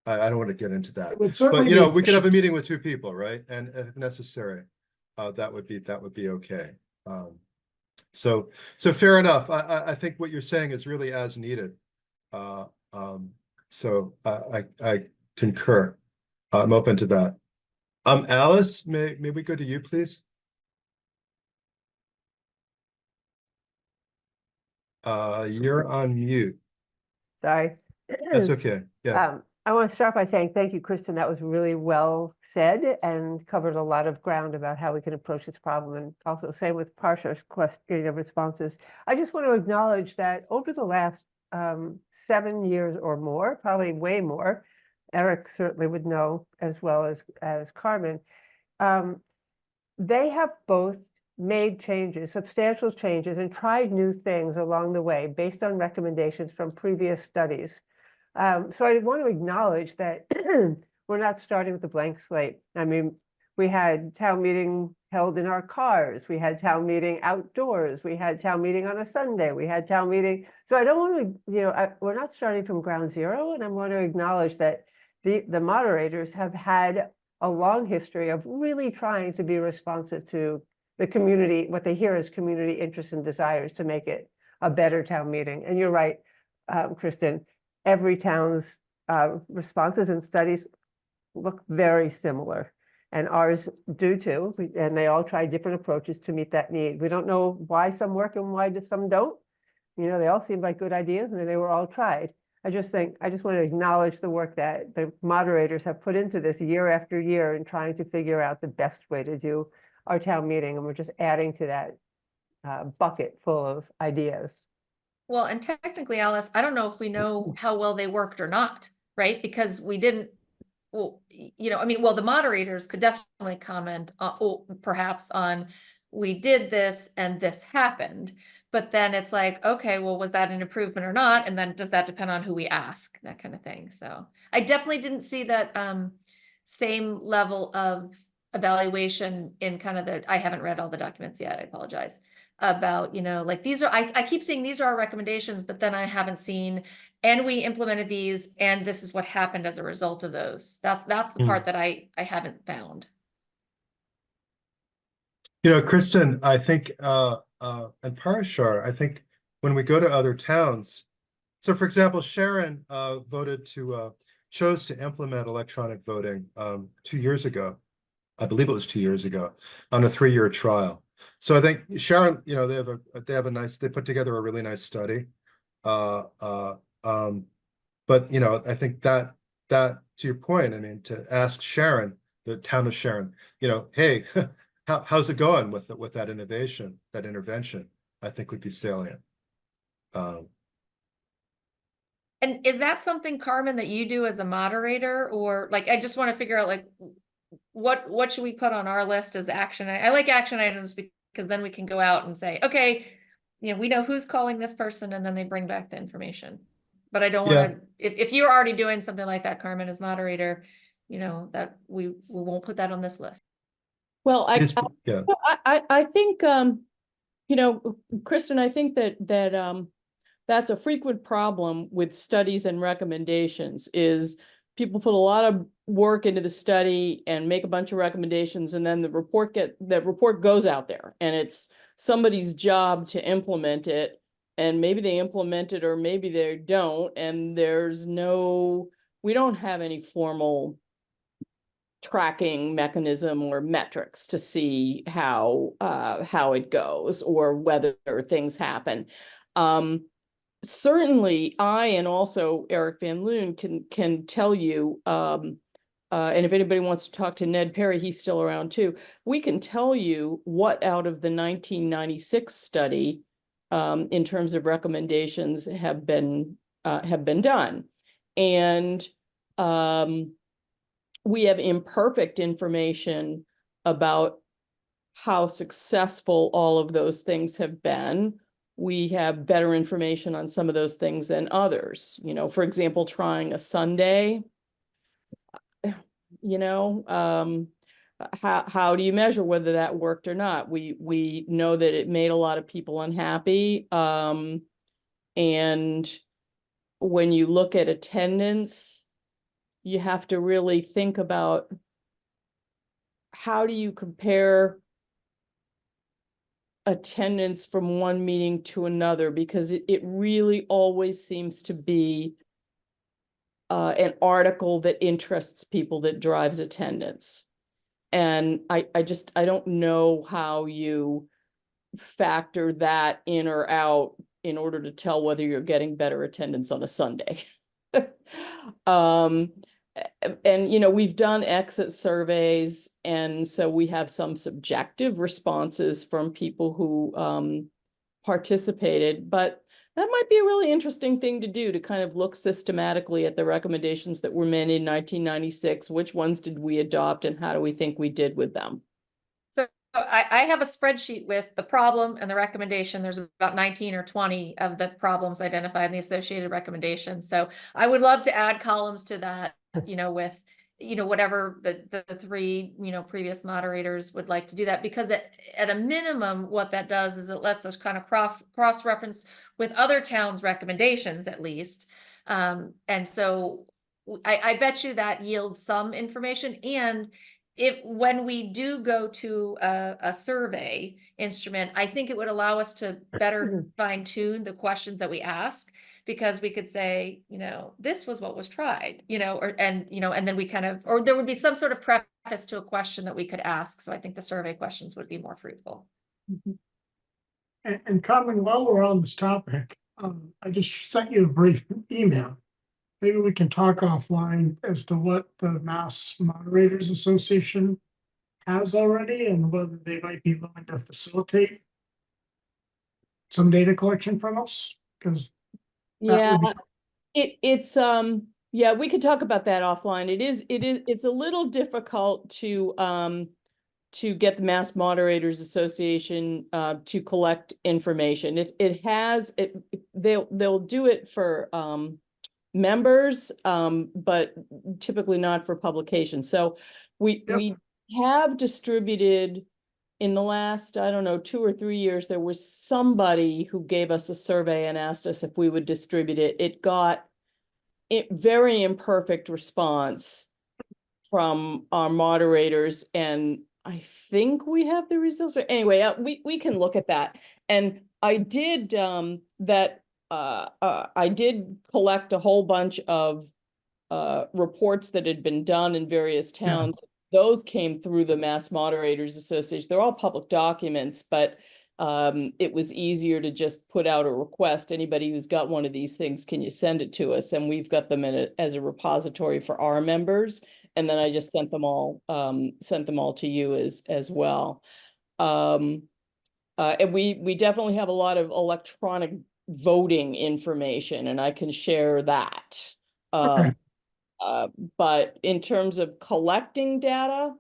I don't want to get into that. It would But, certainly be we could have a efficient. meeting with two people, right? And if necessary, that would be okay. So fair enough. I think what you're saying is really as needed. So I concur. I'm open to that. Alice, may we go to you, please? You're on mute. Sorry. That's okay. Yeah. I want to start by saying thank you, Kristen. That was really well said and covered a lot of ground about how we can approach this problem, and also same with Parsha's question of responses. I just want to acknowledge that over the last 7 years or more, probably way more, Eric certainly would know as well as Carmen, they have both made changes, substantial changes, and tried new things along the way based on recommendations from previous studies. So I want to acknowledge that we're not starting with a blank slate. I mean, we had town meeting held in our cars. We had town meeting outdoors. We had town meeting on a Sunday. We had town meeting. So I don't want to, we're not starting from ground zero. And I want to acknowledge that the moderators have had a long history of really trying to be responsive to the community, what they hear as community interests and desires to make it a better town meeting. And you're right, Kristen, every town's responses and studies look very similar, and ours do too. And they all try different approaches to meet that need. We don't know why some work and why some don't. They all seem like good ideas, and they were all tried. I just want to acknowledge the work that the moderators have put into this year after year in trying to figure out the best way to do our town meeting. And we're just adding to that bucket full of ideas. Well, and technically, Alice, I don't know if we know how well they worked or not, right? Because we didn't, well, the moderators could definitely comment, perhaps on, we did this and this happened. But then it's like, okay, well, was that an improvement or not? And then does that depend on who we ask, that kind of thing. So I definitely didn't see that same level of evaluation in kind of I haven't read all the documents yet, I apologize, about, like these are, I keep seeing these are our recommendations, but then I haven't seen, and we implemented these, and this is what happened as a result of those. That's the part that I haven't found. Kristen, I think, and Parashar, I think when we go to other towns, so for example, Sharon chose to implement electronic voting 2 years ago. I believe it was 2 years ago on a 3-year trial. So I think Sharon, they put together a really nice study. But I think that to your point, I mean, to ask Sharon, the town of Sharon, hey, how's it going with that innovation, that intervention, I think would be salient. And is that something, Carmen, that you do as a moderator, or like, I just want to figure out like, what should we put on our list as action? I like action items because then we can go out and say, okay, we know who's calling this person, and then they bring back the information. but I don't Yeah. wanna, if you're already doing something like that, Carmen, as moderator, you know, that we won't put that on this list. Well, Yeah, I think, you know, Kristen, I think that that's a frequent problem with studies and recommendations is people put a lot of work into the study and make a bunch of recommendations, and then the report goes out there and it's somebody's job to implement it, and maybe they implement it or maybe they don't, and we don't have any formal tracking mechanism or metrics to see how it goes or whether things happen. Certainly, I and also Eric Van Loon can tell you, and if anybody wants to talk to Ned Perry, he's still around too. We can tell you what out of the 1996 study, in terms of recommendations, have been done, and we have imperfect information about how successful all of those things have been. We have better information on some of those things than others. You know, for example, trying a Sunday, you know, how do you measure whether that worked or not? We know that it made a lot of people unhappy. And when you look at attendance, you have to really think about how do you compare attendance from one meeting to another, because it really always seems to be an article that interests people that drives attendance. And I don't know how you factor that in or out in order to tell whether you're getting better attendance on a Sunday. And you know, we've done exit surveys, and so we have some subjective responses from people who participated, but that might be a really interesting thing to do, to kind of look systematically at the recommendations that were made in 1996. Which ones did we adopt and how do we think we did with them? So I have a spreadsheet with the problem and the recommendation. There's about 19 or 20 of the problems identified in the associated recommendations. So I would love to add columns to that, you know, with, you know, whatever the three, you know, previous moderators would like to do that, because at a minimum, what that does is it lets us kind of cross-reference with other towns' recommendations at least. And so I bet you that yields some information. And when we do go to a survey instrument, I think it would allow us to better fine tune the questions that we ask, because we could say, you know, this was what was tried, you know, and then we kind of, or there would be some sort of preface to a question that we could ask. So I think the survey questions would be more fruitful. And Carmen, while we're on this topic, I just sent you a brief email. Maybe we can talk offline as to what the Mass Moderators Association has already and whether they might be willing to facilitate some data collection from us, because Yeah, it's yeah, we could talk about that offline. It's a little difficult to get the Mass Moderators Association to collect information. They'll do it for members, but typically not for publication. So we have distributed in the last, I don't know, 2 or 3 years, there was somebody who gave us a survey and asked us if we would distribute it. It got very imperfect response from our moderators, and I think we have the results. But anyway, we can look at that. And I did I did collect a whole bunch of reports that had been done in various towns. Yeah. Those came through the Mass Moderators Association. They're all public documents, but it was easier to just put out a request. Anybody who's got one of these things, can you send it to us? And we've got them as a repository for our members. And then I just sent them all to you as well. And we definitely have a lot of electronic voting information, and I can share that. Okay. But in terms of collecting data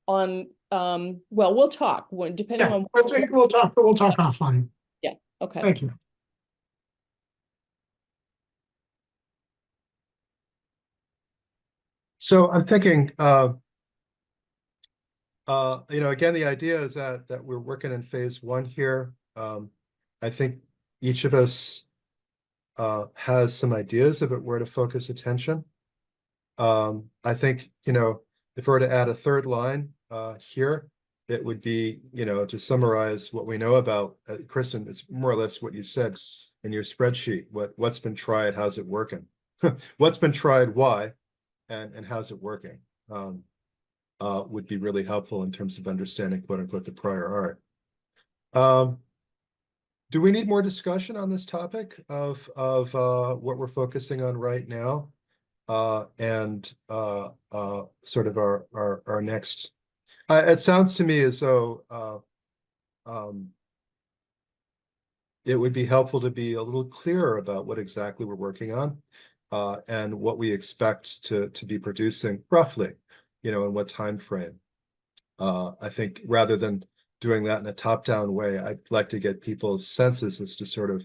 on, well, we'll talk depending on. We'll talk offline. Yeah. Okay. Thank you. So I'm thinking, again, the idea is that we're working in phase one here. I think each of us has some ideas about where to focus attention. I think, if we were to add a third line here, it would be, to summarize what we know about, Kristen, it's more or less what you said in your spreadsheet. What's been tried, how's it working? What's been tried, why, and how's it working? Would be really helpful in terms of understanding quote unquote the prior art. Do we need more discussion on this topic of what we're focusing on right now? And sort of our next, it sounds to me as though it would be helpful to be a little clearer about what exactly we're working on, and what we expect to be producing roughly, in what time frame. I think rather than doing that in a top-down way, I'd like to get people's senses as to sort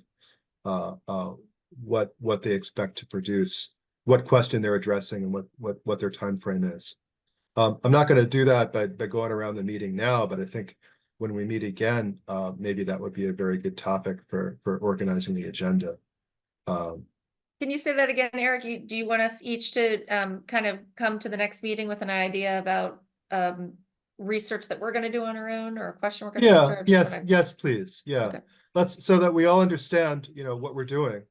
of what they expect to produce, what question they're addressing, and what their time frame is. I'm not going to do that by going around the meeting now, but I think when we meet again, maybe that would be a very good topic for organizing the agenda. Can you say that again, Eric? Do you want us each to kind of come to the next meeting with an idea about research that we're going to do on our own, or a question we're going to Yeah, answer? yes, please. Yeah. Okay. So that we all understand, what we're doing,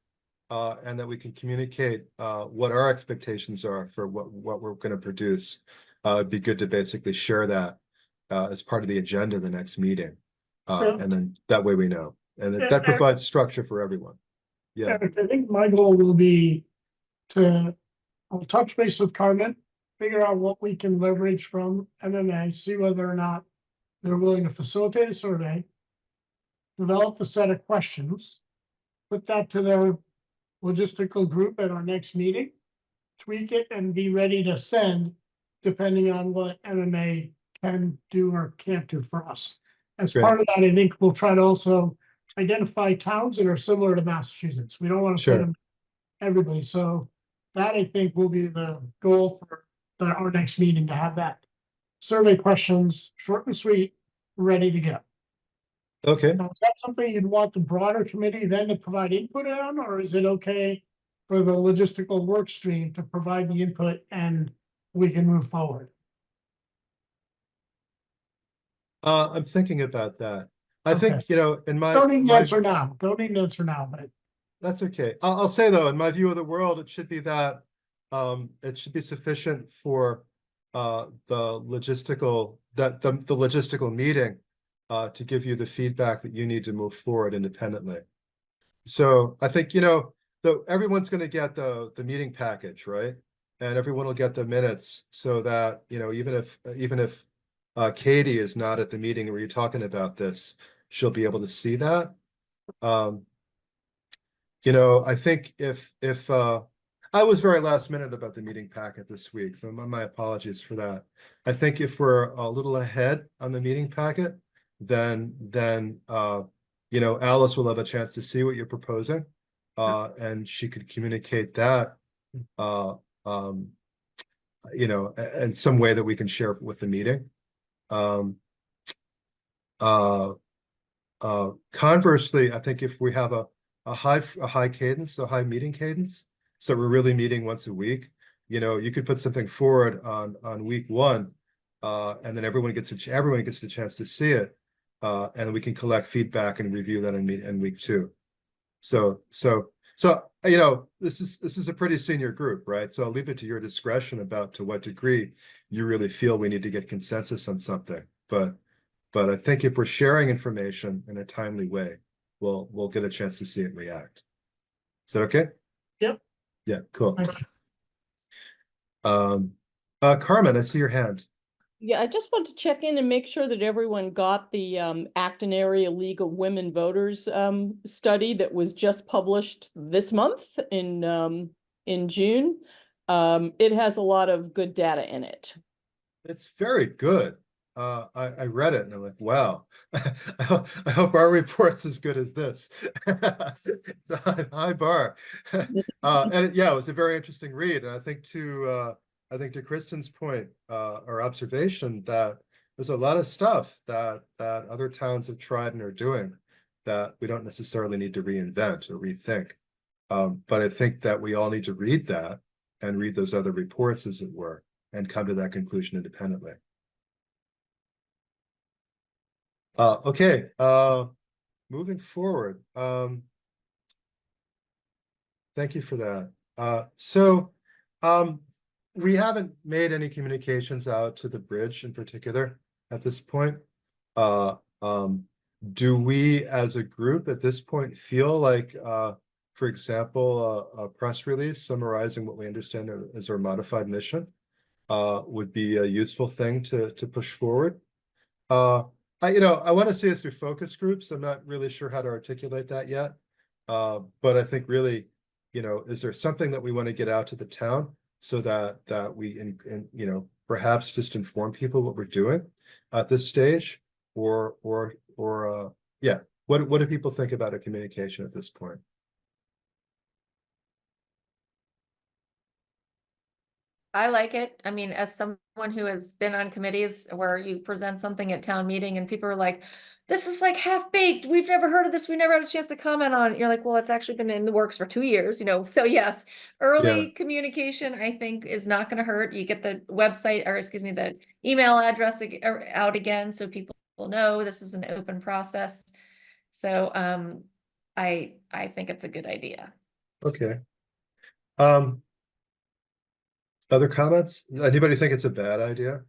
and that we can communicate what our expectations are for what we're going to produce. It'd be good to basically share that as part of the agenda of the next meeting. And then that way we know. And that provides structure for everyone. Yeah. Eric, I think my goal will be I'll touch base with Carmen, figure out what we can leverage from MMA, see whether or not they're willing to facilitate a survey, develop the set of questions, put that to their logistical group at our next meeting, tweak it, and be ready to send depending on what MMA can do or can't do for us. As Great. part of that, I think we'll try to also identify towns that are similar to Massachusetts. We don't want to Sure. send them everybody. So that, I think, will be the goal for our next meeting, to have that survey questions, short and sweet, ready to go. Okay. Now, is that something you'd want the broader committee then to provide input on, or is it okay for the logistical work stream to provide the input and we can move forward? I'm thinking about that. I Okay. think, in my, Don't need to answer now. Don't need to answer now, but that's okay. I'll say though, in my view of the world, it should be that it should be sufficient for the logistical meeting to give you the feedback that you need to move forward independently. So I think, everyone's going to get the meeting package, right? And everyone will get the minutes, so that, even if Katie is not at the meeting where you're talking about this, she'll be able to see that. I think if I was very last minute about the meeting packet this week, so my apologies for that. I think if we're a little ahead on the meeting packet, then Alice will have a chance to see what you're proposing, and she could communicate that, in some way that we can share with the meeting. Conversely, I think if we have a high cadence, a high meeting cadence, so we're really meeting once a week, you could put something forward on week one, and then everyone gets a chance to see it, and we can collect feedback and review that in week two. So this is a pretty senior group, right? So I'll leave it to your discretion about to what degree you really feel we need to get consensus on something. But I think if we're sharing information in a timely way, we'll get a chance to see it react. Is that okay? Yep. Yeah, cool. Thank you. Carmen, I see your hand. Yeah, I just want to check in and make sure that everyone got the Acton Area League of Women Voters study that was just published this month in June. It has a lot of good data in it. It's very good. I read it and I'm like, wow, I hope our report's as good as this. It's a high bar. And yeah, it was a very interesting read. And I think I think to Kristen's point, or observation, that there's a lot of stuff that other towns have tried and are doing that we don't necessarily need to reinvent or rethink. But I think that we all need to read that and read those other reports, as it were, and come to that conclusion independently. Okay, moving forward. Thank you for that. We haven't made any communications out to the bridge in particular at this point. Do we as a group at this point feel like, for example, a press release summarizing what we understand as our modified mission would be a useful thing to push forward? I want to see us through focus groups. I'm not really sure how to articulate that yet. But I think really, is there something that we want to get out to the town so that we perhaps just inform people what we're doing at this stage, or yeah, what do people think about a communication at this point? I like it. I mean, as someone who has been on committees where you present something at town meeting and people are like, this is like half baked. We've never heard of this. We never had a chance to comment on it. You're like, well, it's actually been in the works for 2 years, So yes, early communication, I think, is not going to hurt. You get the website, or excuse me, the email address out again, so people will know this is an open process. So I think it's a good idea. Okay. Other comments? Anybody think it's a bad idea?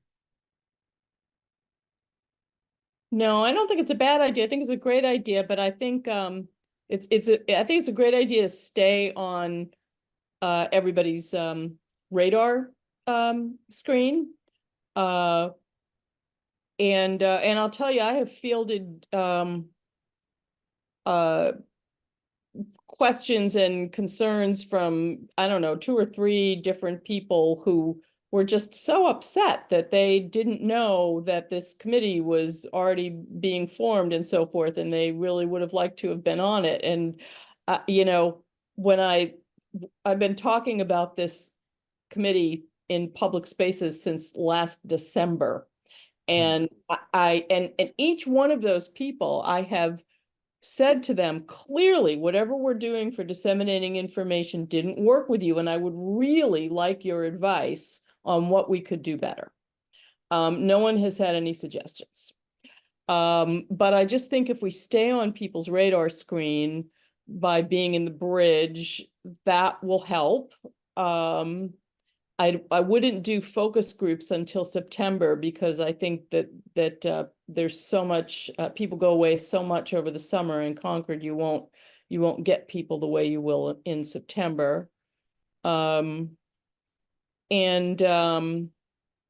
No, I don't think it's a bad idea. I think it's a great idea, but I think I think it's a great idea to stay on everybody's radar screen. And I'll tell you, I have fielded questions and concerns from, I don't know, 2 or 3 different people who were just so upset that they didn't know that this committee was already being formed and so forth, and they really would have liked to have been on it. And when I've been talking about this committee in public spaces since last December, and and each one of those people, I have said to them clearly, whatever we're doing for disseminating information didn't work with you, and I would really like your advice on what we could do better. No one has had any suggestions. But I just think if we stay on people's radar screen by being in the bridge, that will help. I wouldn't do focus groups until September, because I think that there's so much, people go away so much over the summer in Concord, you won't get people the way you will in September.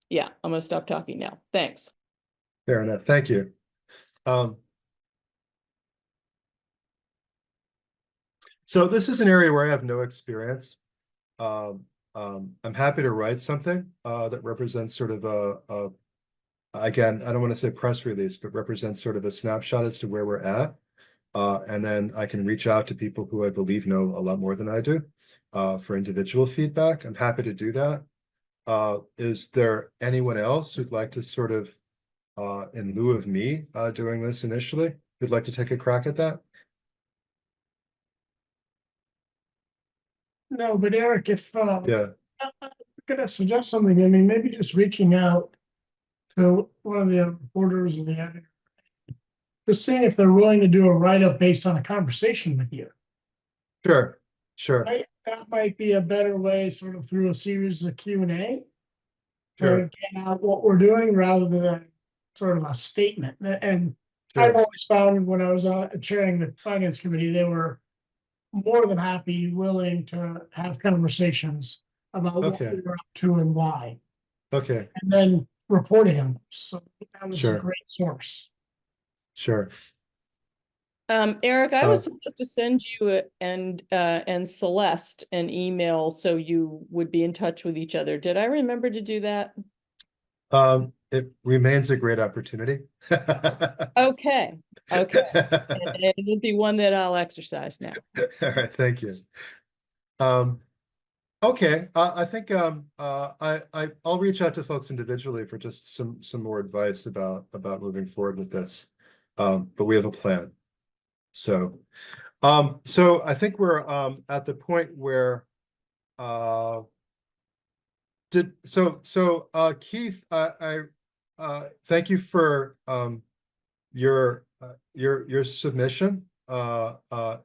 Yeah, I'm gonna stop talking now. Thanks. Fair enough. Thank you. So this is an area where I have no experience. I'm happy to write something that represents sort of again, I don't want to say press release, but represents sort of a snapshot as to where we're at. And then I can reach out to people who I believe know a lot more than I do for individual feedback. I'm happy to do that. Is there anyone else who'd like to sort of, in lieu of me doing this initially, who'd like to take a crack at that? No, but Eric, if Yeah, I'm gonna suggest something, I mean, maybe just reaching out to one of the reporters and the editor, just seeing if they're willing to do a write-up based on a conversation with you. sure. That might be a better way, sort of through a series of Q&A, Sure. to get out what we're doing rather than sort of a statement. And Sure. I've always found when I was chairing the finance committee, they were more than happy, willing to have conversations about what Okay. we were up to and why, Okay, and then reporting them. So that was a Sure. great source. sure. Eric, I was supposed to send you and Celeste an email so you would be in touch with each other. Did I remember to do that? It remains a great opportunity. Okay, okay. And it'll be one that I'll exercise now. All right, thank you. Okay, I think I'll reach out to folks individually for just some more advice about moving forward with this. But we have a plan. So I think we're at the point where Keith, thank you for your submission. I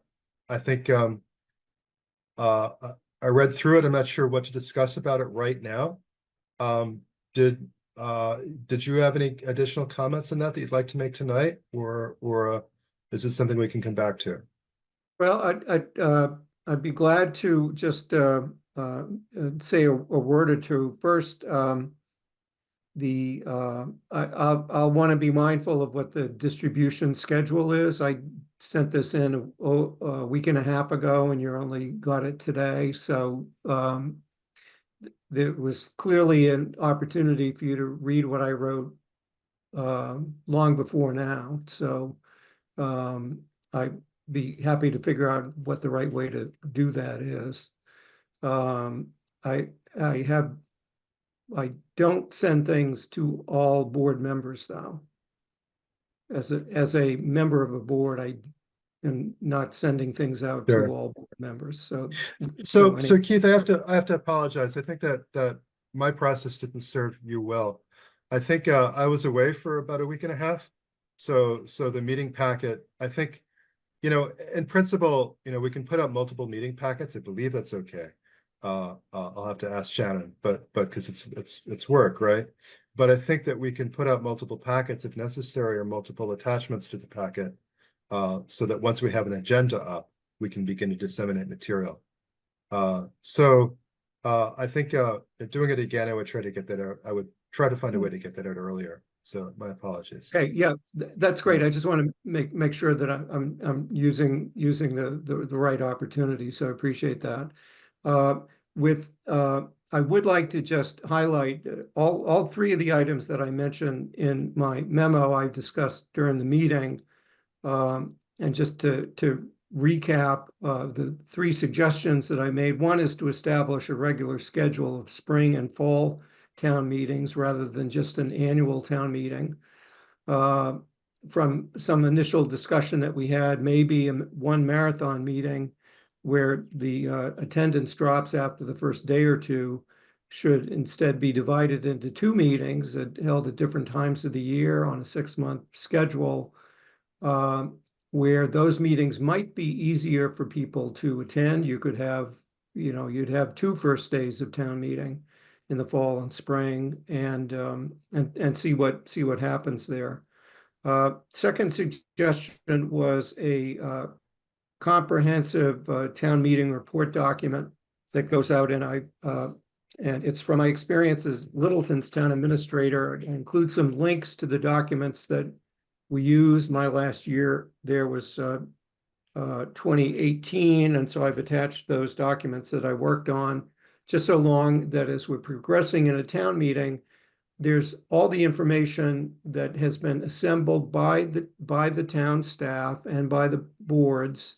think I read through it. I'm not sure what to discuss about it right now. Did you have any additional comments on that you'd like to make tonight, or is this something we can come back to? Well, I'd be glad to just say a word or two. First, I'll want to be mindful of what the distribution schedule is. I sent this in a week and a half ago, and you only got it today. So there was clearly an opportunity for you to read what I wrote long before now. So I'd be happy to figure out what the right way to do that is. I don't send things to all board members though. As a member of a board, I am not sending things out Sure. to all board members. So Keith, I have to apologize. I think that my process didn't serve you well. I think I was away for about a week and a half. So the meeting packet, I think, in principle, we can put out multiple meeting packets. I believe that's okay. I'll have to ask Shannon, but because it's work, right? But I think that we can put out multiple packets if necessary, or multiple attachments to the packet, so that once we have an agenda up, we can begin to disseminate material. I think doing it again, I would try to get that out. I would try to find a way to get that out earlier. So my apologies. Okay, yeah, that's great. I just want to make sure that I'm using the right opportunity. So I appreciate that. I would like to just highlight all three of the items that I mentioned in my memo I discussed during the meeting. And just to recap the three suggestions that I made. One is to establish a regular schedule of spring and fall town meetings rather than just an annual town meeting. From some initial discussion that we had, maybe one marathon meeting where the attendance drops after the first day or two should instead be divided into two meetings held at different times of the year on a 6-month schedule, where those meetings might be easier for people to attend. You could have, you'd have 2 first days of town meeting in the fall and spring, and see what happens there. Second suggestion was a comprehensive town meeting report document that goes out, and it's from my experience as Littleton's town administrator. It includes some links to the documents that we used. My last year there was 2018, and so I've attached those documents that I worked on, just so long that as we're progressing in a town meeting, there's all the information that has been assembled by the town staff and by the boards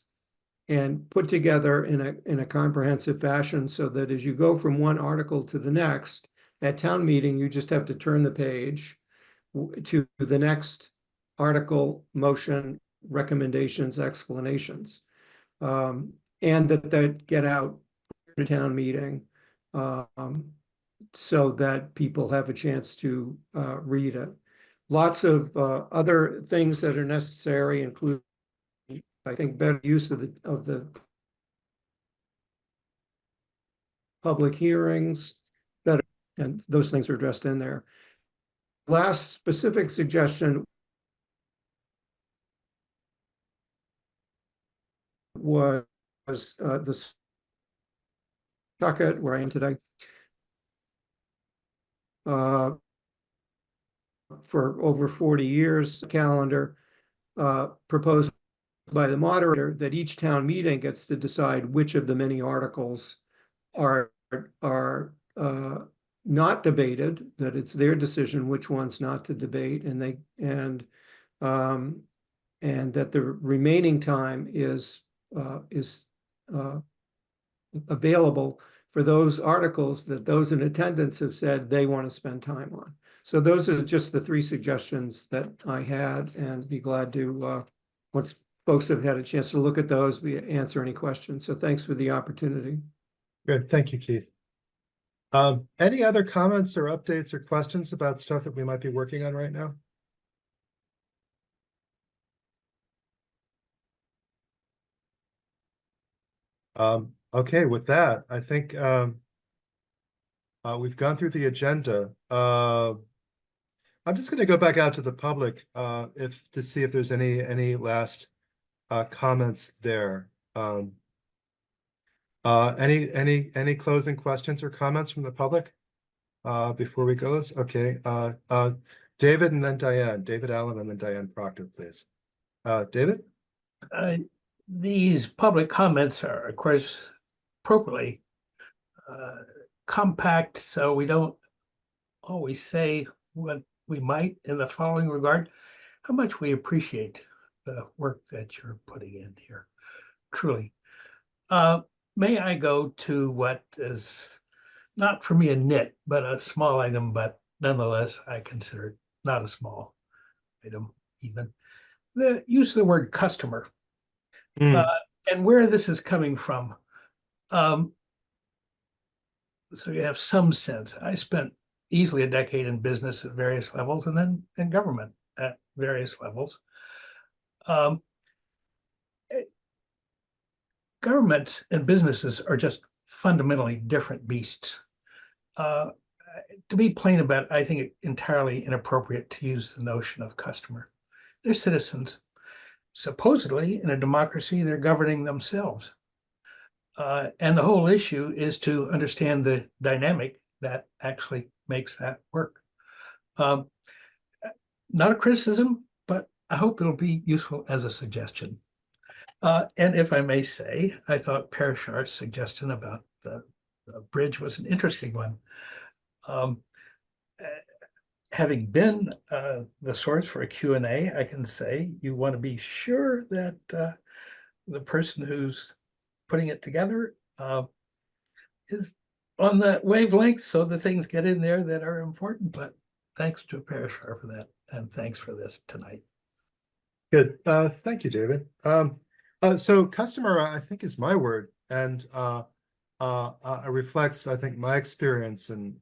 and put together in a comprehensive fashion, so that as you go from one article to the next, at town meeting, you just have to turn the page to the next article, motion, recommendations, explanations, and that get out to town meeting, so that people have a chance to read it. Lots of other things that are necessary include, I think, better use of the public hearings, and those things are addressed in there. Last specific suggestion was the Tucket, where I am today, for over 40 years, calendar proposed by the moderator that each town meeting gets to decide which of the many articles are not debated, that it's their decision which ones not to debate, and that the remaining time is available for those articles that those in attendance have said they want to spend time on. So those are just the 3 suggestions that I had, and be glad to, once folks have had a chance to look at those, we answer any questions. So thanks for the opportunity. Good, thank you, Keith. Any other comments or updates or questions about stuff that we might be working on right now? Okay, with that, I think we've gone through the agenda. I'm just going to go back out to the public to see if there's any last comments there. Any closing questions or comments from the public before we go? Okay, David and then Diane. David Allen and then Diane Proctor, please. David? These public comments are, of course, appropriately compact, so we don't always say what we might in the following regard. How much we appreciate the work that you're putting in here, truly. May I go to what is not for me a nit, but a small item, but nonetheless, I consider it not a small item even. The use of the word customer. And where this is coming from. So you have some sense. I spent easily a decade in business at various levels and then in government at various levels. Governments and businesses are just fundamentally different beasts. To be plain about it, I think it entirely inappropriate to use the notion of customer. They're citizens. Supposedly, in a democracy, they're governing themselves. And the whole issue is to understand the dynamic that actually makes that work. Not a criticism, but I hope it'll be useful as a suggestion. And if I may say, I thought Parishar's suggestion about the bridge was an interesting one. Having been the source for a Q&A, I can say you want to be sure that the person who's putting it together is on that wavelength so the things get in there that are important. But thanks to Parishar for that, and thanks for this tonight. Good. Thank you, David. So customer, I think, is my word, and it reflects, I think, my experience in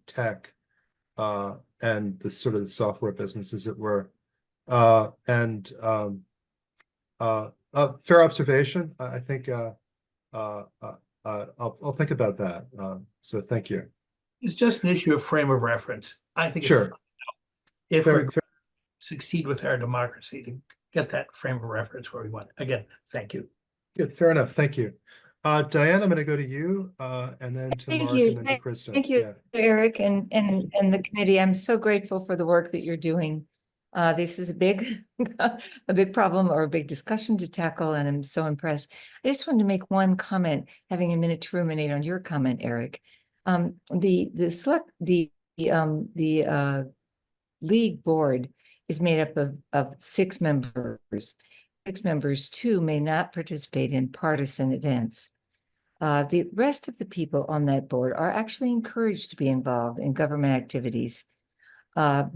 tech and the sort of the software business, as it were. Fair observation. I think I'll think about that. So thank you. It's just an issue of frame of reference. I think Sure. If we're going to succeed with our democracy to get that frame of reference where we want. Again, thank you. Good. Fair enough. Thank you. Diane, I'm going to go to you and then to Thank Mark you. and then to Kristen. Thank you, Yeah. Eric, and the committee. I'm so grateful for the work that you're doing. This is a big, a big problem or a big discussion to tackle, and I'm so impressed. I just wanted to make one comment, having a minute to ruminate on your comment, Eric. The league board is made up of 6 members. 6 members, 2 may not participate in partisan events. The rest of the people on that board are actually encouraged to be involved in government activities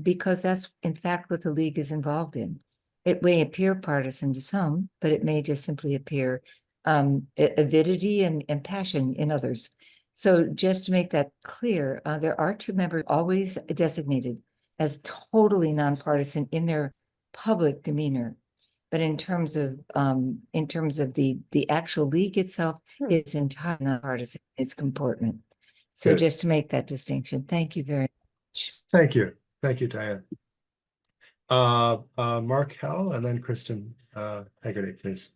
because that's in fact what the league is involved in. It may appear partisan to some, but it may just simply appear avidity and passion in others. So just to make that clear, there are 2 members always designated as totally nonpartisan in their public demeanor. But in terms of the actual league itself, it's entirely nonpartisan, its comportment. So Good. just to make that distinction, thank you very much. Thank you. Thank you, Diane. Mark Howell and then Kristen Haggerty, please.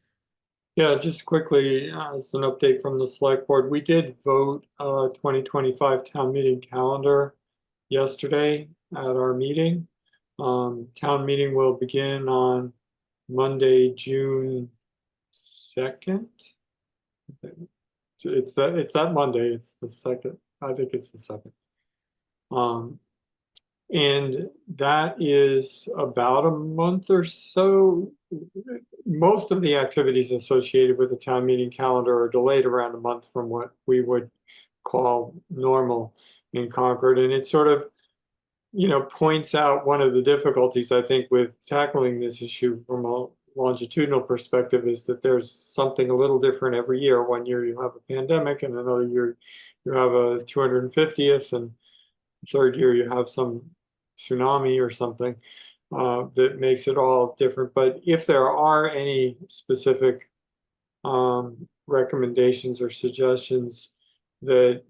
Yeah, just quickly, as an update from the select board, we did vote 2025 town meeting calendar yesterday at our meeting. Town meeting will begin on Monday, June 2nd. It's that Monday. It's the 2nd. I think it's the 2nd. And that is about a month or so most of the activities associated with the town meeting calendar are delayed around a month from what we would call normal in Concord. And it sort of, points out one of the difficulties, I think, with tackling this issue from a longitudinal perspective is that there's something a little different every year. One year you have a pandemic, and another year you have a 250th, and third year you have some tsunami or something that makes it all different. But if there are any specific recommendations or suggestions that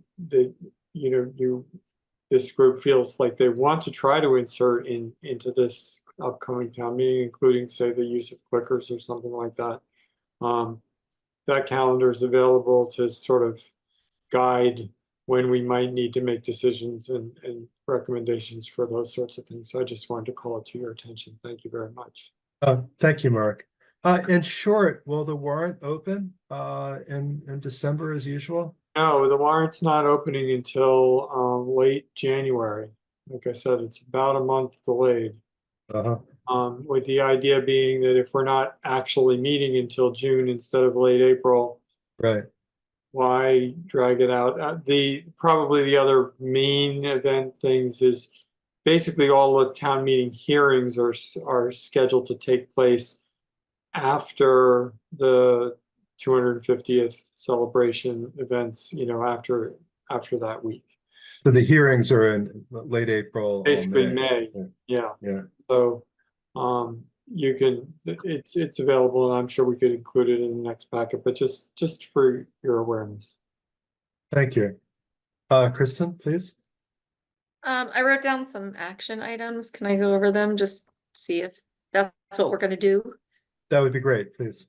this group feels like they want to try to insert into this upcoming town meeting, including, say, the use of clickers or something like that, that calendar is available to sort of guide when we might need to make decisions and recommendations for those sorts of things. So I just wanted to call it to your attention. Thank you very much. Thank you, Mark. In short, will the warrant open in December as usual? No, the warrant's not opening until late January. Like I said, it's about a month delayed. With the idea being that if we're not actually meeting until June instead of late April, right? Why drag it out? Probably the other main event things is basically all the town meeting hearings are scheduled to take place after the 250th celebration events, after that week. So the hearings are in late April. Basically May. Yeah. So you can, it's available, and I'm sure we could include it in the next packet, but just for your awareness. Thank you. Kristen, please. I wrote down some action items. Can I go over them? Just see if that's what we're gonna do. That would be great, please.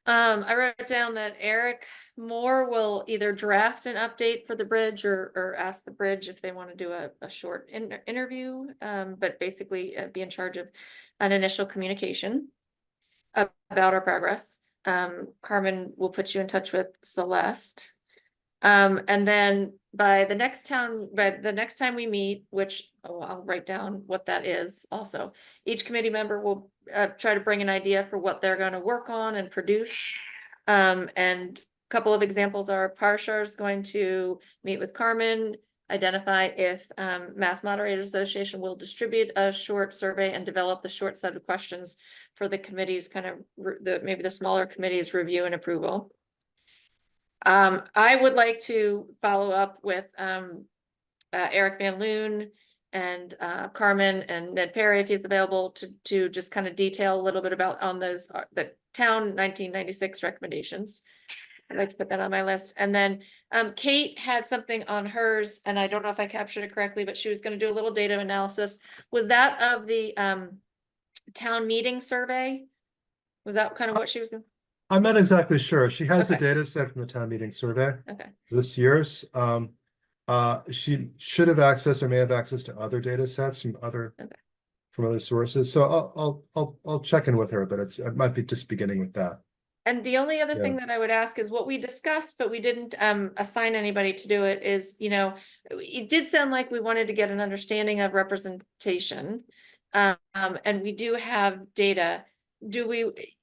I wrote down that Eric Moore will either draft an update for the bridge or ask the bridge if they want to do a short interview, but basically be in charge of an initial communication about our progress. Carmen will put you in touch with Celeste. And then by the next time we meet, which I'll write down what that is also, each committee member will try to bring an idea for what they're going to work on and produce. And a couple of examples are Parshar is going to meet with Carmen, identify if Mass Moderators Association will distribute a short survey and develop the short set of questions for the committees, kind of maybe the smaller committees review and approval. I would like to follow up with Eric Van Loon and Carmen and Ned Perry, if he's available, to just kind of detail a little bit about on those the town 1996 recommendations. I'd like to put that on my list. And then Kate had something on hers, and I don't know if I captured it correctly, but she was going to do a little data analysis. Was that of the town meeting survey? Was that kind of what she was doing? I'm not exactly sure. She has a Okay. data set from the town meeting survey. Okay. This year's. She should have access or may have access to other data sets from other sources. So I'll check in with her, but it might be just beginning with that. And the only other thing that I would ask is what we discussed, but we didn't assign anybody to do it, is, it did sound like we wanted to get an understanding of representation. And we do have data.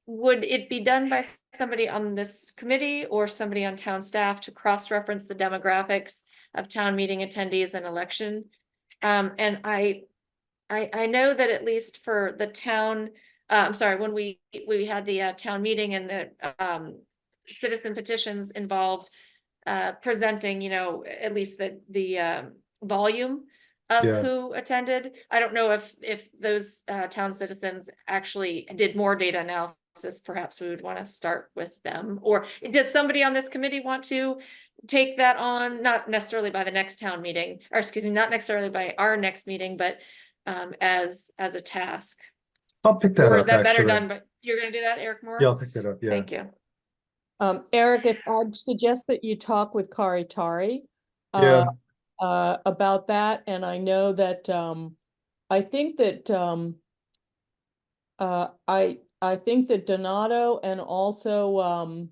Would it be done by somebody on this committee or somebody on town staff to cross-reference the demographics of town meeting attendees and election? And I know that at least for the town, I'm sorry, when we had the town meeting and the citizen petitions involved presenting, at least the volume of who attended. I don't know if those town citizens actually did more data analysis. Perhaps we would want to start with them. Or does somebody on this committee want to take that on, not necessarily by the next town meeting, or excuse me, not necessarily by our next meeting, but as a task? I'll pick that up. Or is that better actually. done? But you're going to do that, Eric Moore? Yeah, I'll pick that up. Yeah. Thank you. Eric, if I'd suggest that you talk with Kari Tari about that. And I know that I think that I think that Donato and also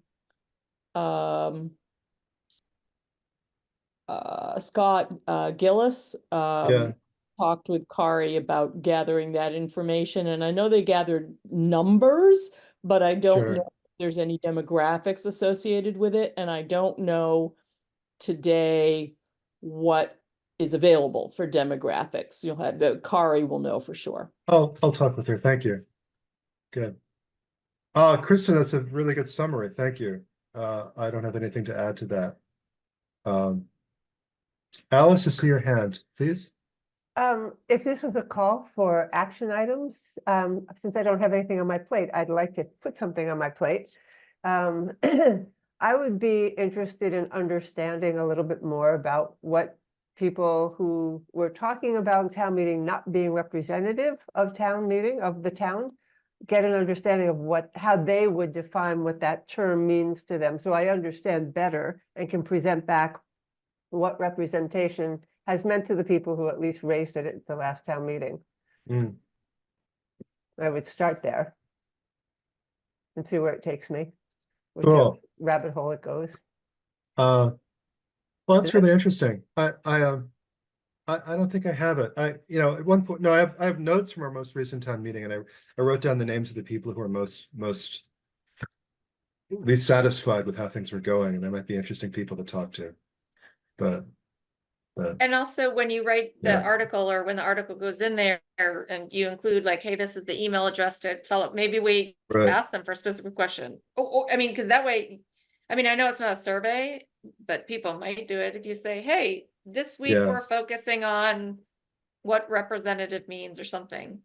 Scott Gillis talked with Kari about gathering that information. And I know they gathered numbers, but I don't Sure. know if there's any demographics associated with it, and I don't know today what is available for demographics. You'll have, Kari will know for sure. I'll talk with her. Thank you. Good. Kristen, that's a really good summary. Thank you. I don't have anything to add to that. Alice, I see your hand, please. If this was a call for action items, since I don't have anything on my plate, I'd like to put something on my plate. I would be interested in understanding a little bit more about what people who were talking about town meeting not being representative of town meeting, of the town, get an understanding of how they would define what that term means to them, so I understand better and can present back what representation has meant to the people who at least raised it at the last town meeting. Mm. I would start there and see where it takes me, whichever Cool. rabbit hole it goes. Well, that's really interesting. I don't think I have it. At one point, no, I have notes from our most recent town meeting, and I wrote down the names of the people who are most least satisfied with how things were going, and they might be interesting people to talk to. But And also when you write the Yeah. article, or when the article goes in there and you include like, hey, this is the email address to fellow, maybe we Right. ask them for a specific question. I mean, because that way, I mean, I know it's not a survey, but people might do it if you say, hey, this week Yeah. we're focusing on what representative means or something.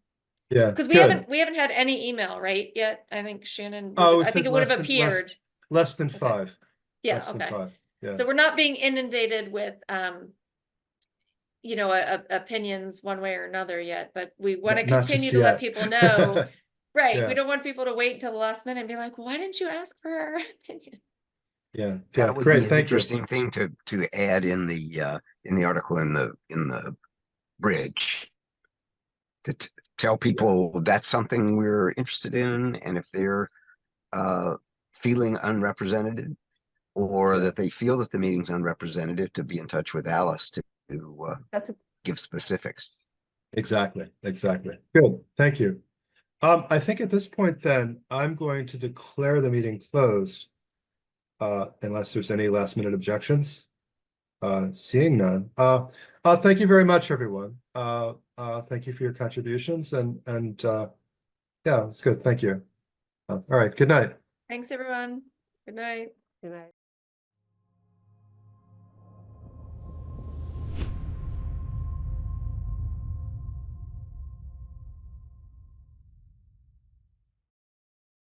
yeah, Because we good. haven't had any email, right, yet. I think Shannon, Oh, I think it would have appeared. less than Okay. 5. Yeah, Less than okay. 5. Yeah. So we're not being inundated with opinions one way or another yet, but we want to Not just continue to let yet. people know. Right. Yeah. We don't want people to wait until the last minute and be like, why didn't you ask for our opinion? Yeah. That would Great. be an Thank you. interesting thing to add in the article in the bridge. To tell people that's something we're interested in, and if they're feeling unrepresented, or that they feel that the meeting's unrepresentative, to be in touch with Alice to That's a give specifics. Exactly. Good. Thank you. I think at this point then, I'm going to declare the meeting closed, unless there's any last minute objections. Seeing none. Thank you very much, everyone. Thank you for your contributions, and yeah, it's good. Thank you. All right. Good night. Thanks, everyone. Good night. Good night.